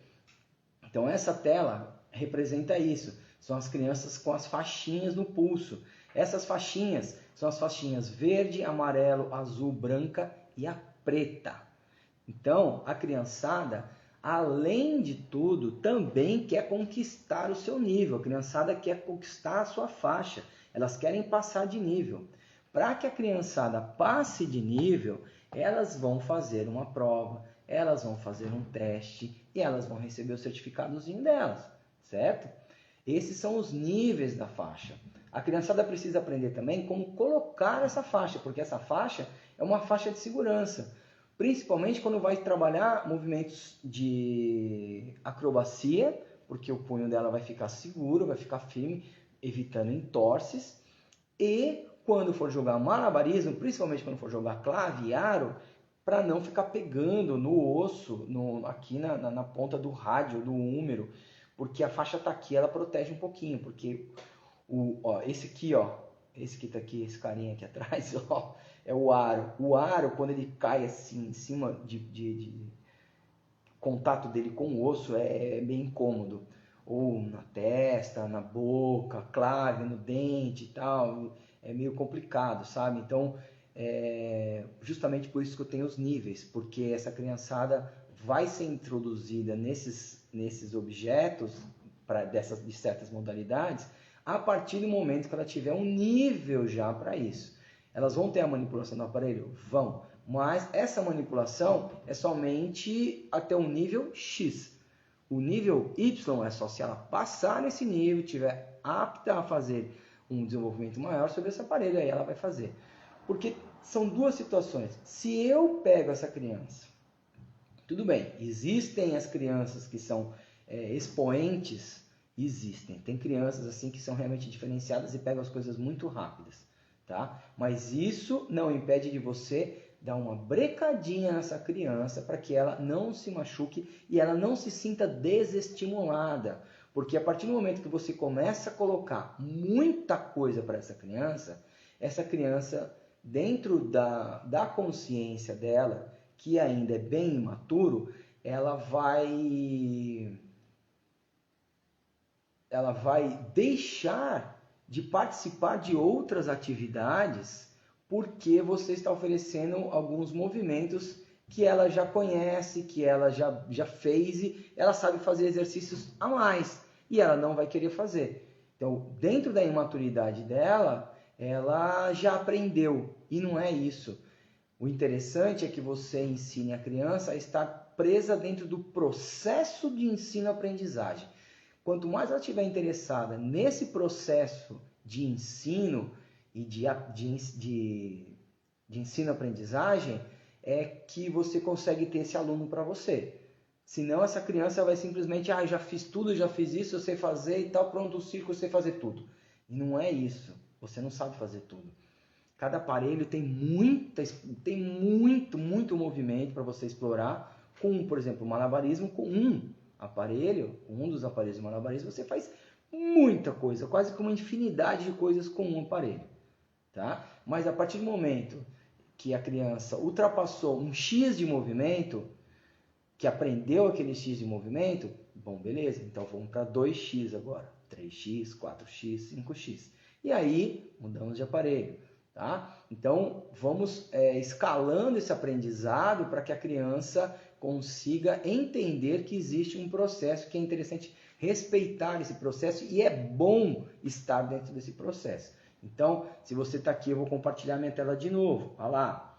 Então essa tela representa isso, são as crianças com as faixinhas no pulso. Essas faixinhas são as faixinhas verde, amarelo, azul, branca e a preta. Então a criançada, além de tudo, também quer conquistar o seu nível. A criançada quer conquistar a sua faixa. Elas querem passar de nível. Para que a criançada passe de nível, elas vão fazer uma prova, elas vão fazer um teste e elas vão receber o certificadozinho delas, certo? Esses são os níveis da faixa. A criançada precisa aprender também como colocar essa faixa, porque essa faixa é uma faixa de segurança. Principalmente quando vai trabalhar movimentos de acrobacia, porque o punho dela vai ficar seguro, vai ficar firme, evitando entorses. E quando for jogar malabarismo, principalmente quando for jogar clave e aro, para não ficar pegando no osso, aqui na ponta do rádio, do húmero, porque a faixa está aqui, ela protege um pouquinho, porque esse aqui, ó, esse que tá aqui, esse carinha aqui atrás, ó, é o aro. O aro, quando ele cai assim em cima de contato dele com o osso, é bem incômodo. Ou na testa, na boca, clave, no dente e tal, é meio complicado, sabe? Então, justamente por isso que eu tenho os níveis, porque essa criançada vai ser introduzida nesses objetos, de certas modalidades, a partir do momento que ela tiver um nível já para isso. Elas vão ter a manipulação do aparelho? Vão, mas essa manipulação é somente até um nível X. O nível Y é só se ela passar nesse nível, tiver apta a fazer um desenvolvimento maior sobre esse aparelho, aí ela vai fazer. Porque são duas situações. Se eu pego essa criança, tudo bem, existem as crianças que são expoentes, existem. Tem crianças assim que são realmente diferenciadas e pegam as coisas muito rápidas, tá? Mas isso não impede de você dar uma brecadinha nessa criança para que ela não se machuque e ela não se sinta desestimulada. Porque a partir do momento que você começa a colocar muita coisa para essa criança, dentro da consciência dela, que ainda é bem imaturo, ela vai deixar de participar de outras atividades, porque você está oferecendo alguns movimentos que ela já conhece, que ela já fez e ela sabe fazer exercícios a mais e ela não vai querer fazer. Então, dentro da imaturidade dela, ela já aprendeu e não é isso. O interessante é que você ensine a criança a estar presa dentro do processo de ensino-aprendizagem. Quanto mais ela estiver interessada nesse processo de ensino e de ensino-aprendizagem, é que você consegue ter esse aluno para você. Senão essa criança vai simplesmente, já fiz tudo, já fiz isso, eu sei fazer e tal, pronto, o circo eu sei fazer tudo. E não é isso, você não sabe fazer tudo. Cada aparelho tem muito movimento para você explorar. Com, por exemplo, malabarismo, com um aparelho, um dos aparelhos de malabarismo, você faz muita coisa, quase que uma infinidade de coisas com um aparelho. Tá? Mas a partir do momento que a criança ultrapassou um X de movimento, que aprendeu aquele X de movimento, bom, beleza, então vamos para 2X agora, 3X, 4X, 5X. E aí, mudamos de aparelho. Tá? Então, vamos escalando esse aprendizado para que a criança consiga entender que existe um processo, que é interessante respeitar esse processo e é bom estar dentro desse processo. Então, se você está aqui, eu vou compartilhar minha tela de novo. Olha lá.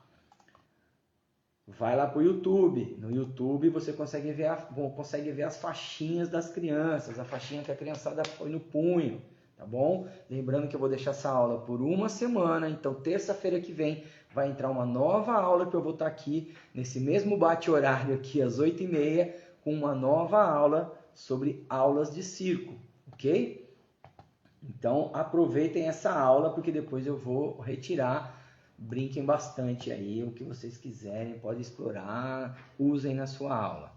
Vai lá para o YouTube. No YouTube você consegue ver as faixinhas das crianças, a faixinha que a criançada põe no punho. Tá bom? Lembrando que eu vou deixar essa aula por uma semana, então terça-feira que vem vai entrar uma nova aula que eu vou estar aqui nesse mesmo bate-horário aqui às 8h30 com uma nova aula sobre aulas de circo, ok? Então aproveitem essa aula porque depois eu vou retirar, brinquem bastante aí, o que vocês quiserem, pode explorar, usem na sua aula.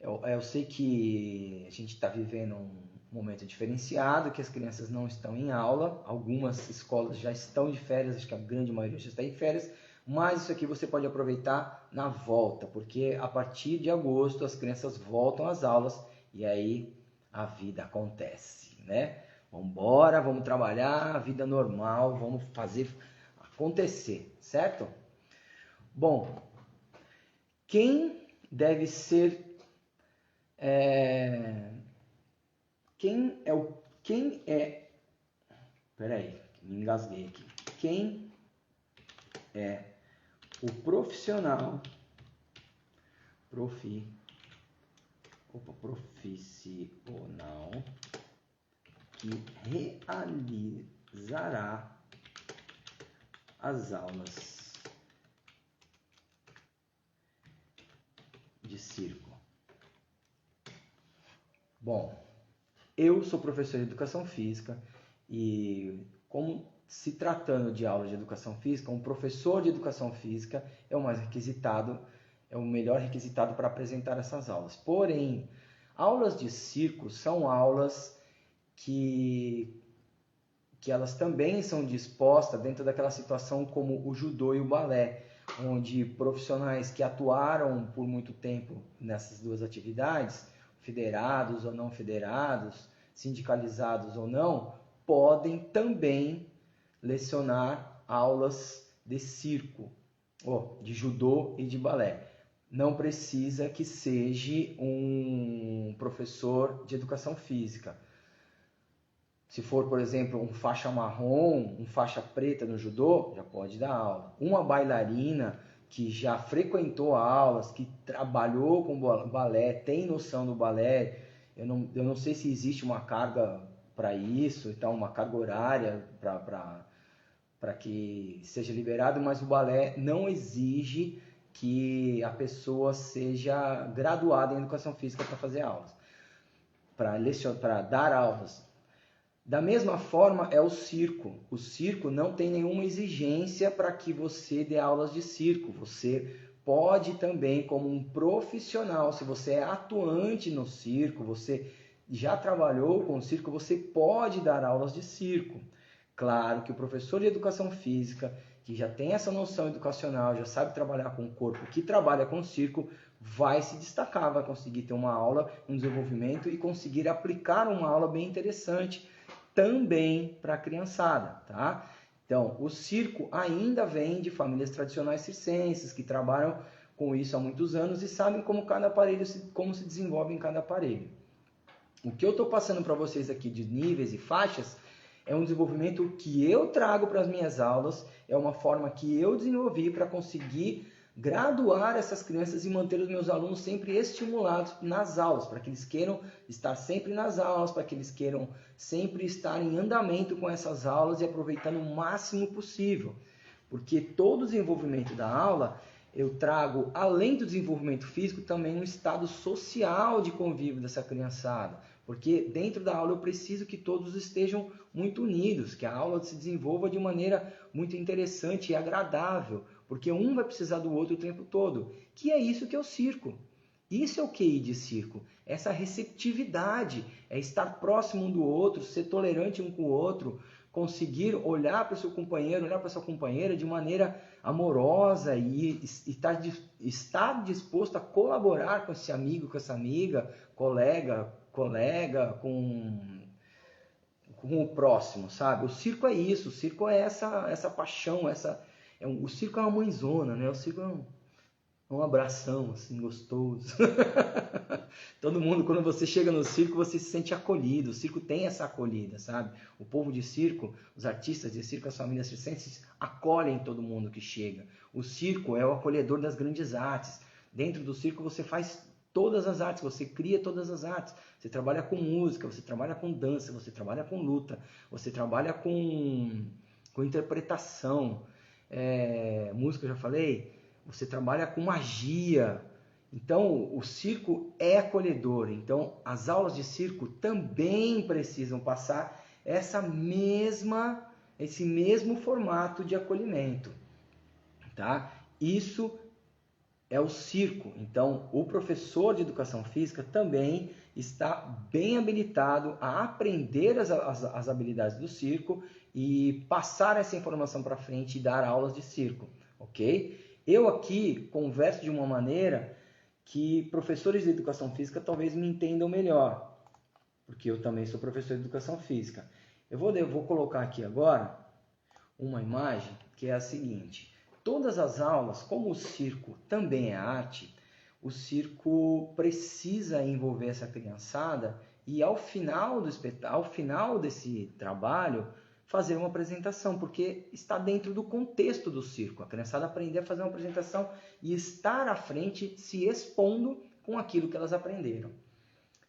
Eu sei que a gente está vivendo um momento diferenciado, que as crianças não estão em aula, algumas escolas já estão de férias, acho que a grande maioria já está em férias, mas isso aqui você pode aproveitar na volta, porque a partir de agosto as crianças voltam às aulas e aí a vida acontece, né? Vamos embora, vamos trabalhar, a vida normal, vamos fazer acontecer, certo? Bom, quem deve ser... Peraí, me engasguei aqui. Quem é o profissional que realizará as aulas de circo? Bom, eu sou professor de educação física e, como se tratando de aula de educação física, um professor de educação física é o mais requisitado, é o melhor requisitado para apresentar essas aulas. Porém, aulas de circo são aulas que elas também são dispostas dentro daquela situação como o judô e o balé, onde profissionais que atuaram por muito tempo nessas duas atividades, federados ou não federados, sindicalizados ou não, podem também lecionar aulas de circo, de judô e de balé. Não precisa que seja um professor de educação física. Se for, por exemplo, um faixa marrom, um faixa preta no judô, já pode dar aula. Uma bailarina que já frequentou aulas, que trabalhou com balé, tem noção do balé, eu não sei se existe uma carga para isso, então uma carga horária para que seja liberado, mas o balé não exige que a pessoa seja graduada em educação física para fazer aulas, para dar aulas. Da mesma forma é o circo. O circo não tem nenhuma exigência para que você dê aulas de circo. Você pode também, como um profissional, se você é atuante no circo, você já trabalhou com o circo, você pode dar aulas de circo. Claro que o professor de educação física, que já tem essa noção educacional, já sabe trabalhar com o corpo, que trabalha com o circo, vai se destacar, vai conseguir ter uma aula, um desenvolvimento e conseguir aplicar uma aula bem interessante, também para a criançada, tá? Então, o circo ainda vem de famílias tradicionais circenses, que trabalham com isso há muitos anos e sabem como cada aparelho, como se desenvolve em cada aparelho. O que eu estou passando para vocês aqui de níveis e faixas é um desenvolvimento que eu trago para as minhas aulas, é uma forma que eu desenvolvi para conseguir graduar essas crianças e manter os meus alunos sempre estimulados nas aulas, para que eles queiram estar sempre nas aulas, para que eles queiram sempre estar em andamento com essas aulas e aproveitando o máximo possível. Porque todo o desenvolvimento da aula, eu trago, além do desenvolvimento físico, também um estado social de convívio dessa criançada. Porque dentro da aula eu preciso que todos estejam muito unidos, que a aula se desenvolva de maneira muito interessante e agradável, porque um vai precisar do outro o tempo todo, que é isso que é o circo. Isso é o QI de circo, essa receptividade, é estar próximo um do outro, ser tolerante um com o outro, conseguir olhar para o seu companheiro, olhar para a sua companheira de maneira amorosa e estar disposto a colaborar com esse amigo, com essa amiga, colega, com o próximo, sabe? O circo é isso, o circo é essa paixão, o circo é uma mãezona, né? O circo é um abração, assim, gostoso. Todo mundo, quando você chega no circo, você se sente acolhido. O circo tem essa acolhida, sabe? O povo de circo, os artistas de circo, as famílias circenses, acolhem todo mundo que chega. O circo é o acolhedor das grandes artes. Dentro do circo você faz todas as artes, você cria todas as artes. Você trabalha com música, você trabalha com dança, você trabalha com luta, você trabalha com interpretação. Música, eu já falei. Você trabalha com magia. Então, o circo é acolhedor. Então, as aulas de circo também precisam passar esse mesmo formato de acolhimento, tá? Isso é o circo. Então, o professor de educação física também está bem habilitado a aprender as habilidades do circo e passar essa informação para frente e dar aulas de circo, ok? Eu aqui converso de uma maneira que professores de educação física talvez me entendam melhor, porque eu também sou professor de educação física. Eu vou colocar aqui agora uma imagem que é a seguinte. Todas as aulas, como o circo também é arte, o circo precisa envolver essa criançada e ao final desse trabalho fazer uma apresentação, porque está dentro do contexto do circo. A criançada aprender a fazer uma apresentação e estar à frente se expondo com aquilo que elas aprenderam.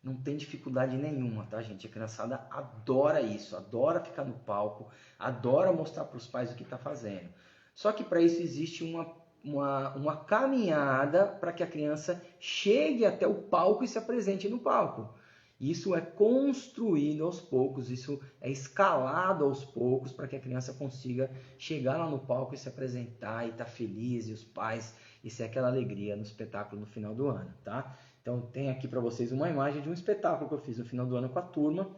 Não tem dificuldade nenhuma, tá, gente? A criançada adora isso, adora ficar no palco, adora mostrar para os pais o que está fazendo. Só que para isso existe uma caminhada para que a criança chegue até o palco e se apresente no palco. Isso é construído aos poucos, isso é escalado aos poucos para que a criança consiga chegar lá no palco e se apresentar e estar feliz, e os pais, e ser aquela alegria no espetáculo no final do ano, tá? Então tem aqui para vocês uma imagem de um espetáculo que eu fiz no final do ano com a turma.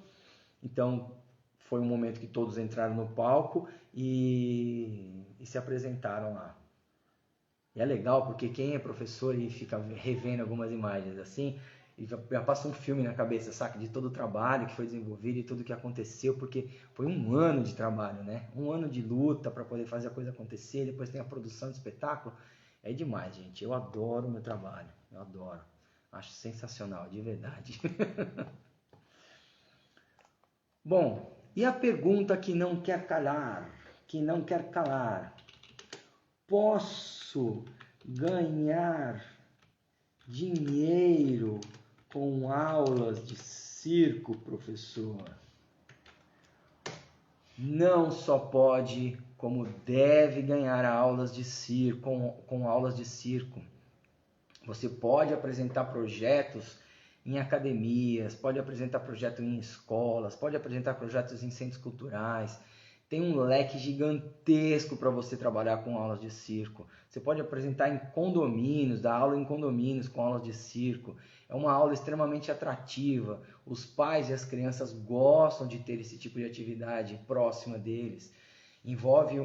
Então foi um momento que todos entraram no palco e se apresentaram lá. E é legal porque quem é professor e fica revendo algumas imagens assim, e já passa um filme na cabeça, saca? De todo o trabalho que foi desenvolvido e tudo que aconteceu, porque foi um ano de trabalho, né? Um ano de luta para poder fazer a coisa acontecer, depois tem a produção do espetáculo. É demais, gente. Eu adoro o meu trabalho, eu adoro. Acho sensacional, de verdade. Bom, e a pergunta que não quer calar? Posso ganhar dinheiro com aulas de circo, professor? Não só pode, como deve ganhar aulas de circo, com aulas de circo. Você pode apresentar projetos em academias, pode apresentar projetos em escolas, pode apresentar projetos em centros culturais. Tem um leque gigantesco para você trabalhar com aulas de circo. Você pode apresentar em condomínios, dar aula em condomínios com aulas de circo. É uma aula extremamente atrativa. Os pais e as crianças gostam de ter esse tipo de atividade próxima deles. Envolve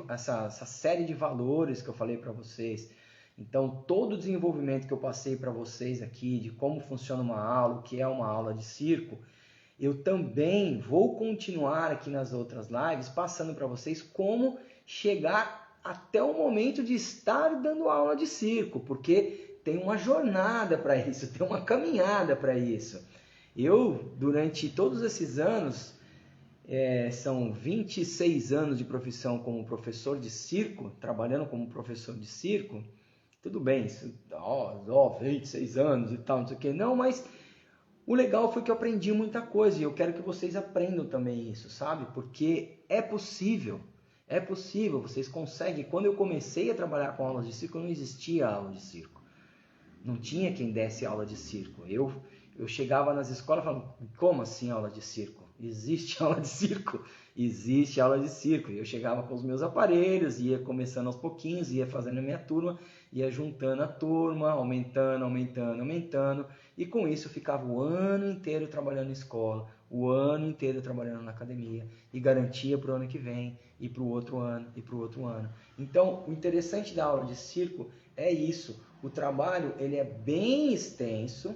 essa série de valores que eu falei para vocês. Então, todo o desenvolvimento que eu passei para vocês aqui, de como funciona uma aula, o que é uma aula de circo, eu também vou continuar aqui nas outras lives passando para vocês como chegar até o momento de estar dando aula de circo, porque tem uma jornada para isso, tem uma caminhada para isso. Eu, durante todos esses anos, são 26 anos de profissão como professor de circo, trabalhando como professor de circo, tudo bem, 26 anos e tal, não sei o que, não, mas o legal foi que eu aprendi muita coisa e eu quero que vocês aprendam também isso, sabe? Porque é possível, vocês conseguem. Quando eu comecei a trabalhar com aulas de circo, não existia aula de circo, não tinha quem desse aula de circo. Eu chegava nas escolas falando, como assim aula de circo? Existe aula de circo? Existe aula de circo. E eu chegava com os meus aparelhos, ia começando aos pouquinhos, ia fazendo a minha turma, ia juntando a turma, aumentando. E com isso eu ficava o ano inteiro trabalhando em escola, o ano inteiro trabalhando na academia. E garantia para o ano que vem, e para o outro ano, e para o outro ano. Então, o interessante da aula de circo é isso. O trabalho ele é bem extenso,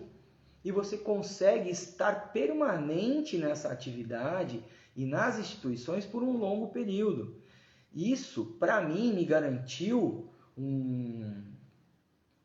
e você consegue estar permanente nessa atividade e nas instituições por um longo período. Isso, para mim, me garantiu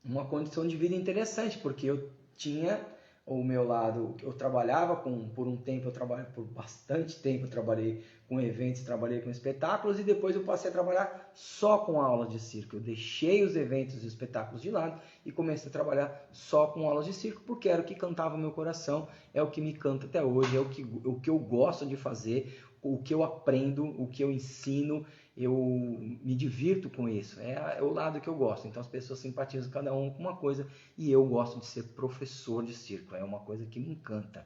uma condição de vida interessante, porque eu tinha o meu lado, eu trabalhava por bastante tempo eu trabalhei com eventos, trabalhei com espetáculos, e depois eu passei a trabalhar só com aulas de circo. Eu deixei os eventos e os espetáculos de lado e comecei a trabalhar só com aulas de circo, porque era o que cantava o meu coração, é o que me canta até hoje, é o que eu gosto de fazer, o que eu aprendo, o que eu ensino, eu me divirto com isso, é o lado que eu gosto. Então as pessoas simpatizam cada um com uma coisa, e eu gosto de ser professor de circo, é uma coisa que me encanta.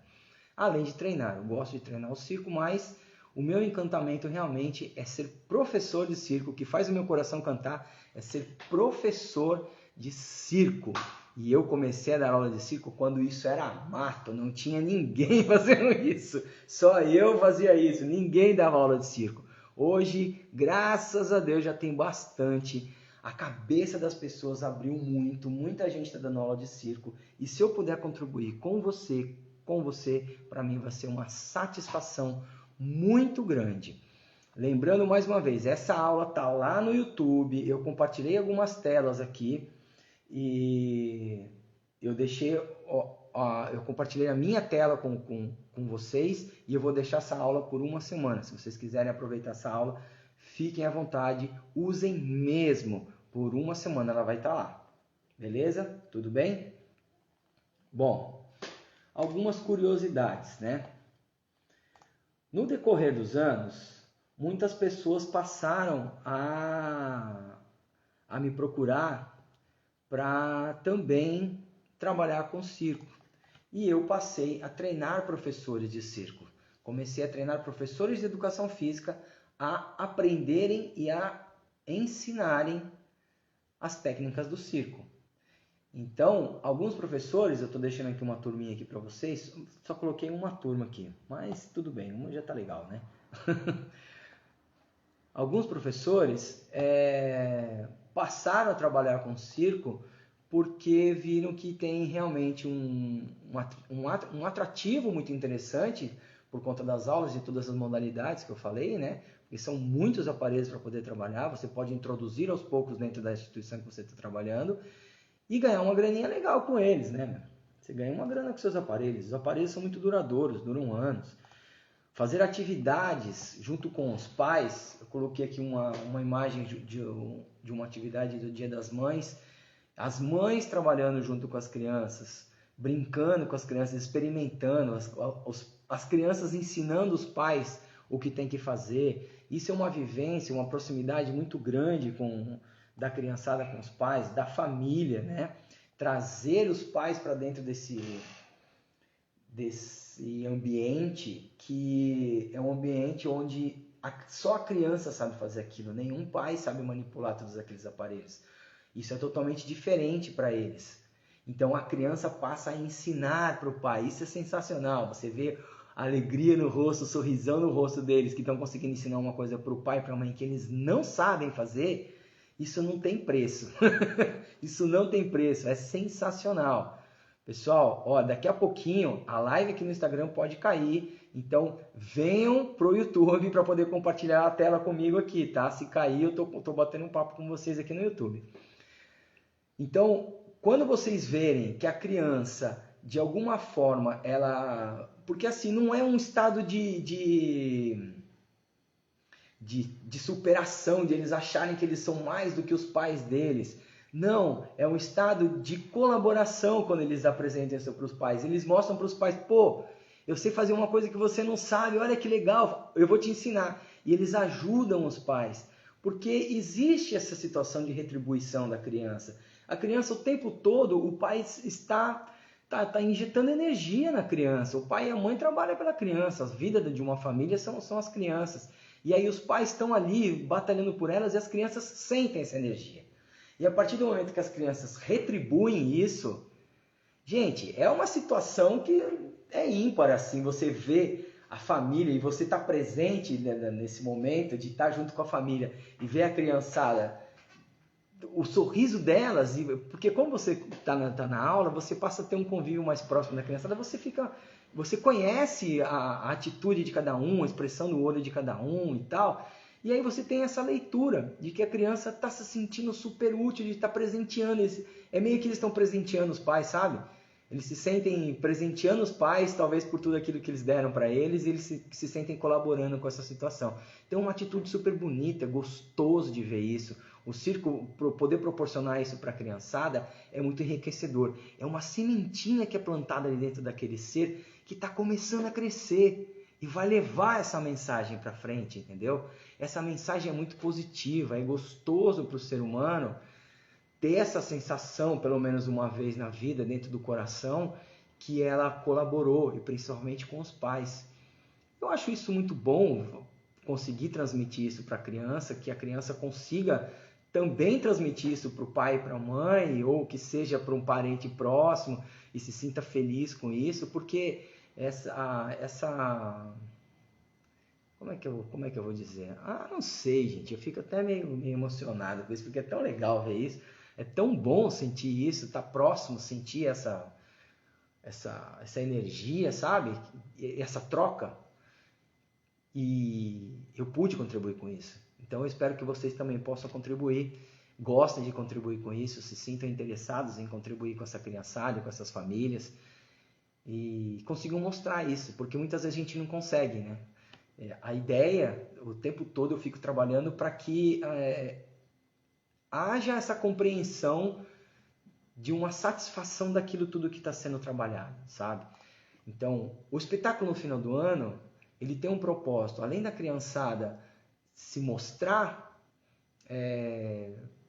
Além de treinar, eu gosto de treinar o circo, mas o meu encantamento realmente é ser professor de circo. O que faz o meu coração cantar é ser professor de circo. E eu comecei a dar aula de circo quando isso era mato, não tinha ninguém fazendo isso. Só eu fazia isso, ninguém dava aula de circo. Hoje, graças a Deus, já tem bastante. A cabeça das pessoas abriu muito, muita gente está dando aula de circo. E se eu puder contribuir com você, para mim vai ser uma satisfação muito grande. Lembrando mais uma vez, essa aula está lá no YouTube, eu compartilhei algumas telas aqui e eu compartilhei a minha tela com vocês, e eu vou deixar essa aula por uma semana. Se vocês quiserem aproveitar essa aula, fiquem à vontade, usem mesmo, por uma semana ela vai estar lá. Beleza? Tudo bem? Bom, algumas curiosidades, né? No decorrer dos anos, muitas pessoas passaram a me procurar para também trabalhar com circo. E eu passei a treinar professores de circo. Comecei a treinar professores de educação física a aprenderem e a ensinarem as técnicas do circo. Então, alguns professores, eu estou deixando aqui uma turminha aqui para vocês, só coloquei uma turma aqui, mas tudo bem, uma já está legal, né? Alguns professores passaram a trabalhar com circo porque viram que tem realmente um atrativo muito interessante por conta das aulas e todas as modalidades que eu falei, né? Porque são muitos aparelhos para poder trabalhar, você pode introduzir aos poucos dentro da instituição que você está trabalhando e ganhar uma graninha legal com eles, né? Você ganha uma grana com seus aparelhos, os aparelhos são muito duradouros, duram anos. Fazer atividades junto com os pais, eu coloquei aqui uma imagem de uma atividade do Dia das Mães, as mães trabalhando junto com as crianças, brincando com as crianças, experimentando, as crianças ensinando os pais o que tem que fazer. Isso é uma vivência, uma proximidade muito grande da criançada com os pais, da família, né? Trazer os pais para dentro desse ambiente, que é um ambiente onde só a criança sabe fazer aquilo, nenhum pai sabe manipular todos aqueles aparelhos. Isso é totalmente diferente para eles. Então a criança passa a ensinar para o pai. Isso é sensacional. Você vê a alegria no rosto, o sorrisão no rosto deles, que estão conseguindo ensinar uma coisa para o pai e para a mãe que eles não sabem fazer. Isso não tem preço. Isso não tem preço. É sensacional. Pessoal, daqui a pouquinho a live aqui no Instagram pode cair Então, venham pro YouTube para poder compartilhar a tela comigo aqui, tá? Se cair, eu tô batendo um papo com vocês aqui no YouTube. Então, quando vocês verem que a criança, de alguma forma, ela... Porque assim, não é um estado de superação, de eles acharem que eles são mais do que os pais deles. Não, é um estado de colaboração quando eles apresentam isso para os pais. Eles mostram para os pais, pô, eu sei fazer uma coisa que você não sabe, olha que legal, eu vou te ensinar. E eles ajudam os pais, porque existe essa situação de retribuição da criança. A criança o tempo todo, o pai está injetando energia na criança. O pai e a mãe trabalham pela criança, as vidas de uma família são as crianças. E aí os pais estão ali batalhando por elas e as crianças sentem essa energia. E a partir do momento que as crianças retribuem isso, gente, é uma situação que é ímpar, assim, você vê a família e você está presente nesse momento de estar junto com a família e ver a criançada, o sorriso delas, porque como você está na aula, você passa a ter um convívio mais próximo da criançada, você conhece a atitude de cada um, a expressão do olho de cada um e tal, e aí você tem essa leitura de que a criança está se sentindo super útil, de estar presenteando, é meio que eles estão presenteando os pais, sabe? Eles se sentem presenteando os pais, talvez por tudo aquilo que eles deram para eles, e eles se sentem colaborando com essa situação. Então é uma atitude super bonita, gostoso de ver isso. O circo, poder proporcionar isso para a criançada, é muito enriquecedor. É uma sementinha que é plantada ali dentro daquele ser que está começando a crescer e vai levar essa mensagem para frente, entendeu? Essa mensagem é muito positiva, é gostoso para o ser humano ter essa sensação, pelo menos uma vez na vida, dentro do coração, que ela colaborou, e principalmente com os pais. Eu acho isso muito bom, conseguir transmitir isso para a criança, que a criança consiga também transmitir isso para o pai e para a mãe, ou que seja para um parente próximo, e se sinta feliz com isso, porque como é que eu vou dizer? Não sei, gente, eu fico até meio emocionado com isso, porque é tão legal ver isso, é tão bom sentir isso, estar próximo, sentir essa energia, sabe? Essa troca. E eu pude contribuir com isso. Então eu espero que vocês também possam contribuir, gostem de contribuir com isso, se sintam interessados em contribuir com essa criançada, com essas famílias, e consigam mostrar isso, porque muitas vezes a gente não consegue, né? A ideia, o tempo todo eu fico trabalhando para que haja essa compreensão de uma satisfação daquilo tudo que está sendo trabalhado, sabe? Então, o espetáculo no final do ano, ele tem um propósito, além da criançada se mostrar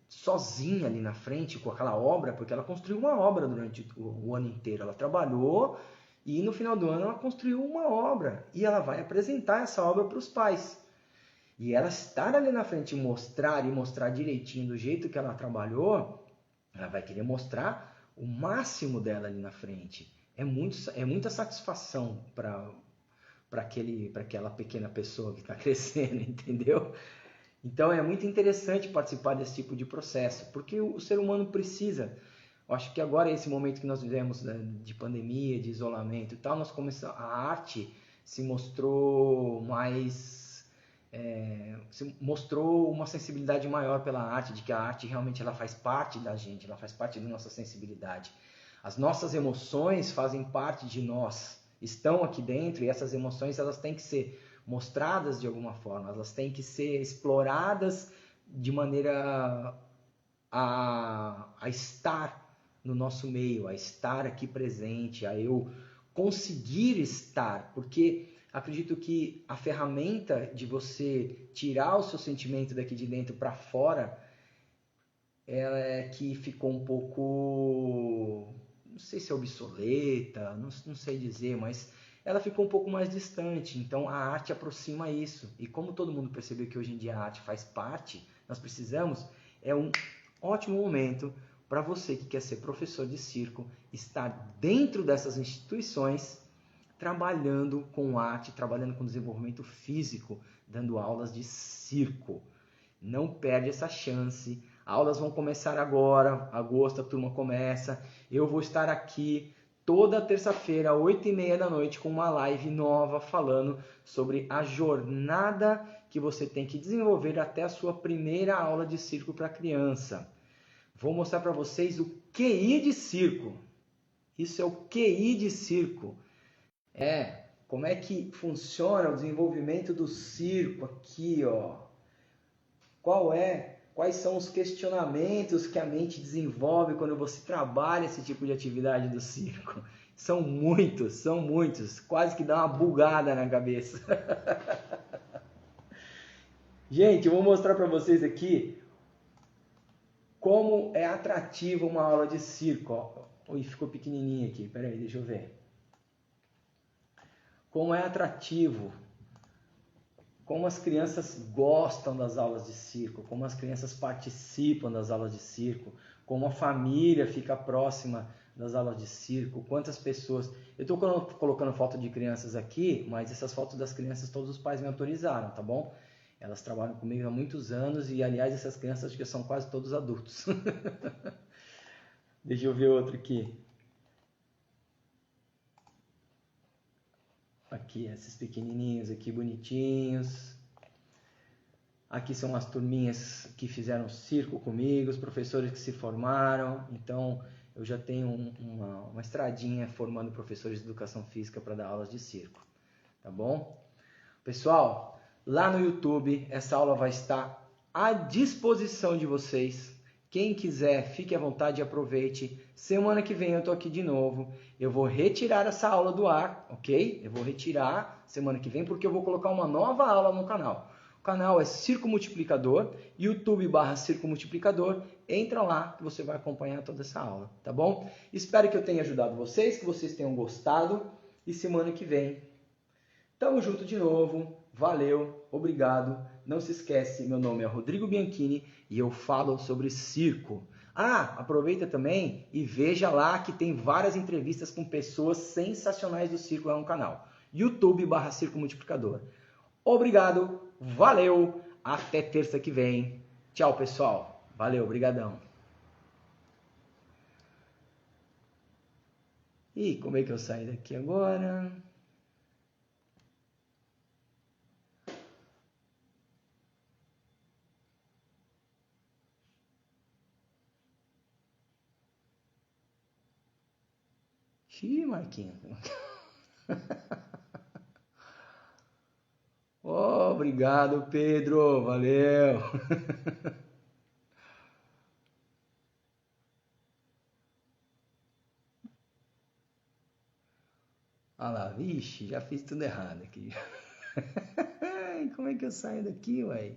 sozinha ali na frente com aquela obra, porque ela construiu uma obra durante o ano inteiro, ela trabalhou e no final do ano ela construiu uma obra e ela vai apresentar essa obra para os pais. E ela estar ali na frente e mostrar direitinho do jeito que ela trabalhou, ela vai querer mostrar o máximo dela ali na frente. É muita satisfação para aquela pequena pessoa que está crescendo, entendeu? Então é muito interessante participar desse tipo de processo, porque o ser humano precisa. Eu acho que agora, esse momento que nós vivemos, né, de pandemia, de isolamento e tal, a arte se mostrou se mostrou uma sensibilidade maior pela arte, de que a arte realmente ela faz parte da gente, ela faz parte da nossa sensibilidade. As nossas emoções fazem parte de nós, estão aqui dentro, e essas emoções elas têm que ser mostradas de alguma forma, elas têm que ser exploradas de maneira a estar no nosso meio, a estar aqui presente, a eu conseguir estar, porque acredito que a ferramenta de você tirar o seu sentimento daqui de dentro para fora, ela é que ficou um pouco, não sei se é obsoleta, não sei dizer, mas ela ficou um pouco mais distante. Então a arte aproxima isso. E como todo mundo percebeu que hoje em dia a arte faz parte, nós precisamos, é um ótimo momento para você que quer ser professor de circo, estar dentro dessas instituições, trabalhando com arte, trabalhando com desenvolvimento físico, dando aulas de circo. Não perde essa chance. Aulas vão começar agora, agosto a turma começa. Eu vou estar aqui toda terça-feira, 8h30 da noite, com uma live nova falando sobre a jornada que você tem que desenvolver até a sua primeira aula de circo para criança. Vou mostrar para vocês o QI de circo. Isso é o QI de circo. Como é que funciona o desenvolvimento do circo aqui, ó. Quais são os questionamentos que a mente desenvolve quando você trabalha esse tipo de atividade do circo? São muitos. Quase que dá uma bugada na cabeça. Gente, eu vou mostrar para vocês aqui como é atrativo uma aula de circo. Ui, ficou pequenininho aqui. Peraí, deixa eu ver. Como é atrativo. Como as crianças gostam das aulas de circo, como as crianças participam das aulas de circo, como a família fica próxima das aulas de circo, quantas pessoas... Eu estou colocando foto de crianças aqui, mas essas fotos das crianças todos os pais me autorizaram, tá bom? Elas trabalham comigo há muitos anos e, aliás, essas crianças acho que são quase todos adultos. Deixa eu ver outro aqui. Aqui, esses pequenininhos aqui, bonitinhos. Aqui são as turminhas que fizeram circo comigo, os professores que se formaram. Então, eu já tenho uma estradinha formando professores de educação física para dar aulas de circo. Tá bom? Pessoal, lá no YouTube, essa aula vai estar à disposição de vocês. Quem quiser, fique à vontade e aproveite. Semana que vem eu estou aqui de novo. Eu vou retirar essa aula do ar, ok? Eu vou retirar semana que vem porque eu vou colocar uma nova aula no canal. O canal é Circo Multiplicador, YouTube/Circo Multiplicador. Entra lá que você vai acompanhar toda essa aula, tá bom? Espero que eu tenha ajudado vocês, que vocês tenham gostado. E semana que vem, tamo junto de novo. Valeu, obrigado. Não se esquece, meu nome é Rodrigo Bianchini e eu falo sobre circo. Aproveita também e veja lá que tem várias entrevistas com pessoas sensacionais do circo lá no canal. YouTube/Circo Multiplicador. Obrigado, valeu, até terça que vem. Tchau, pessoal. Valeu, brigadão. E como é que eu saio daqui agora? Ih, Marquinhos. Obrigado, Pedro. Valeu. Olha lá, vixe, já fiz tudo errado aqui. Como é que eu saio daqui, ué?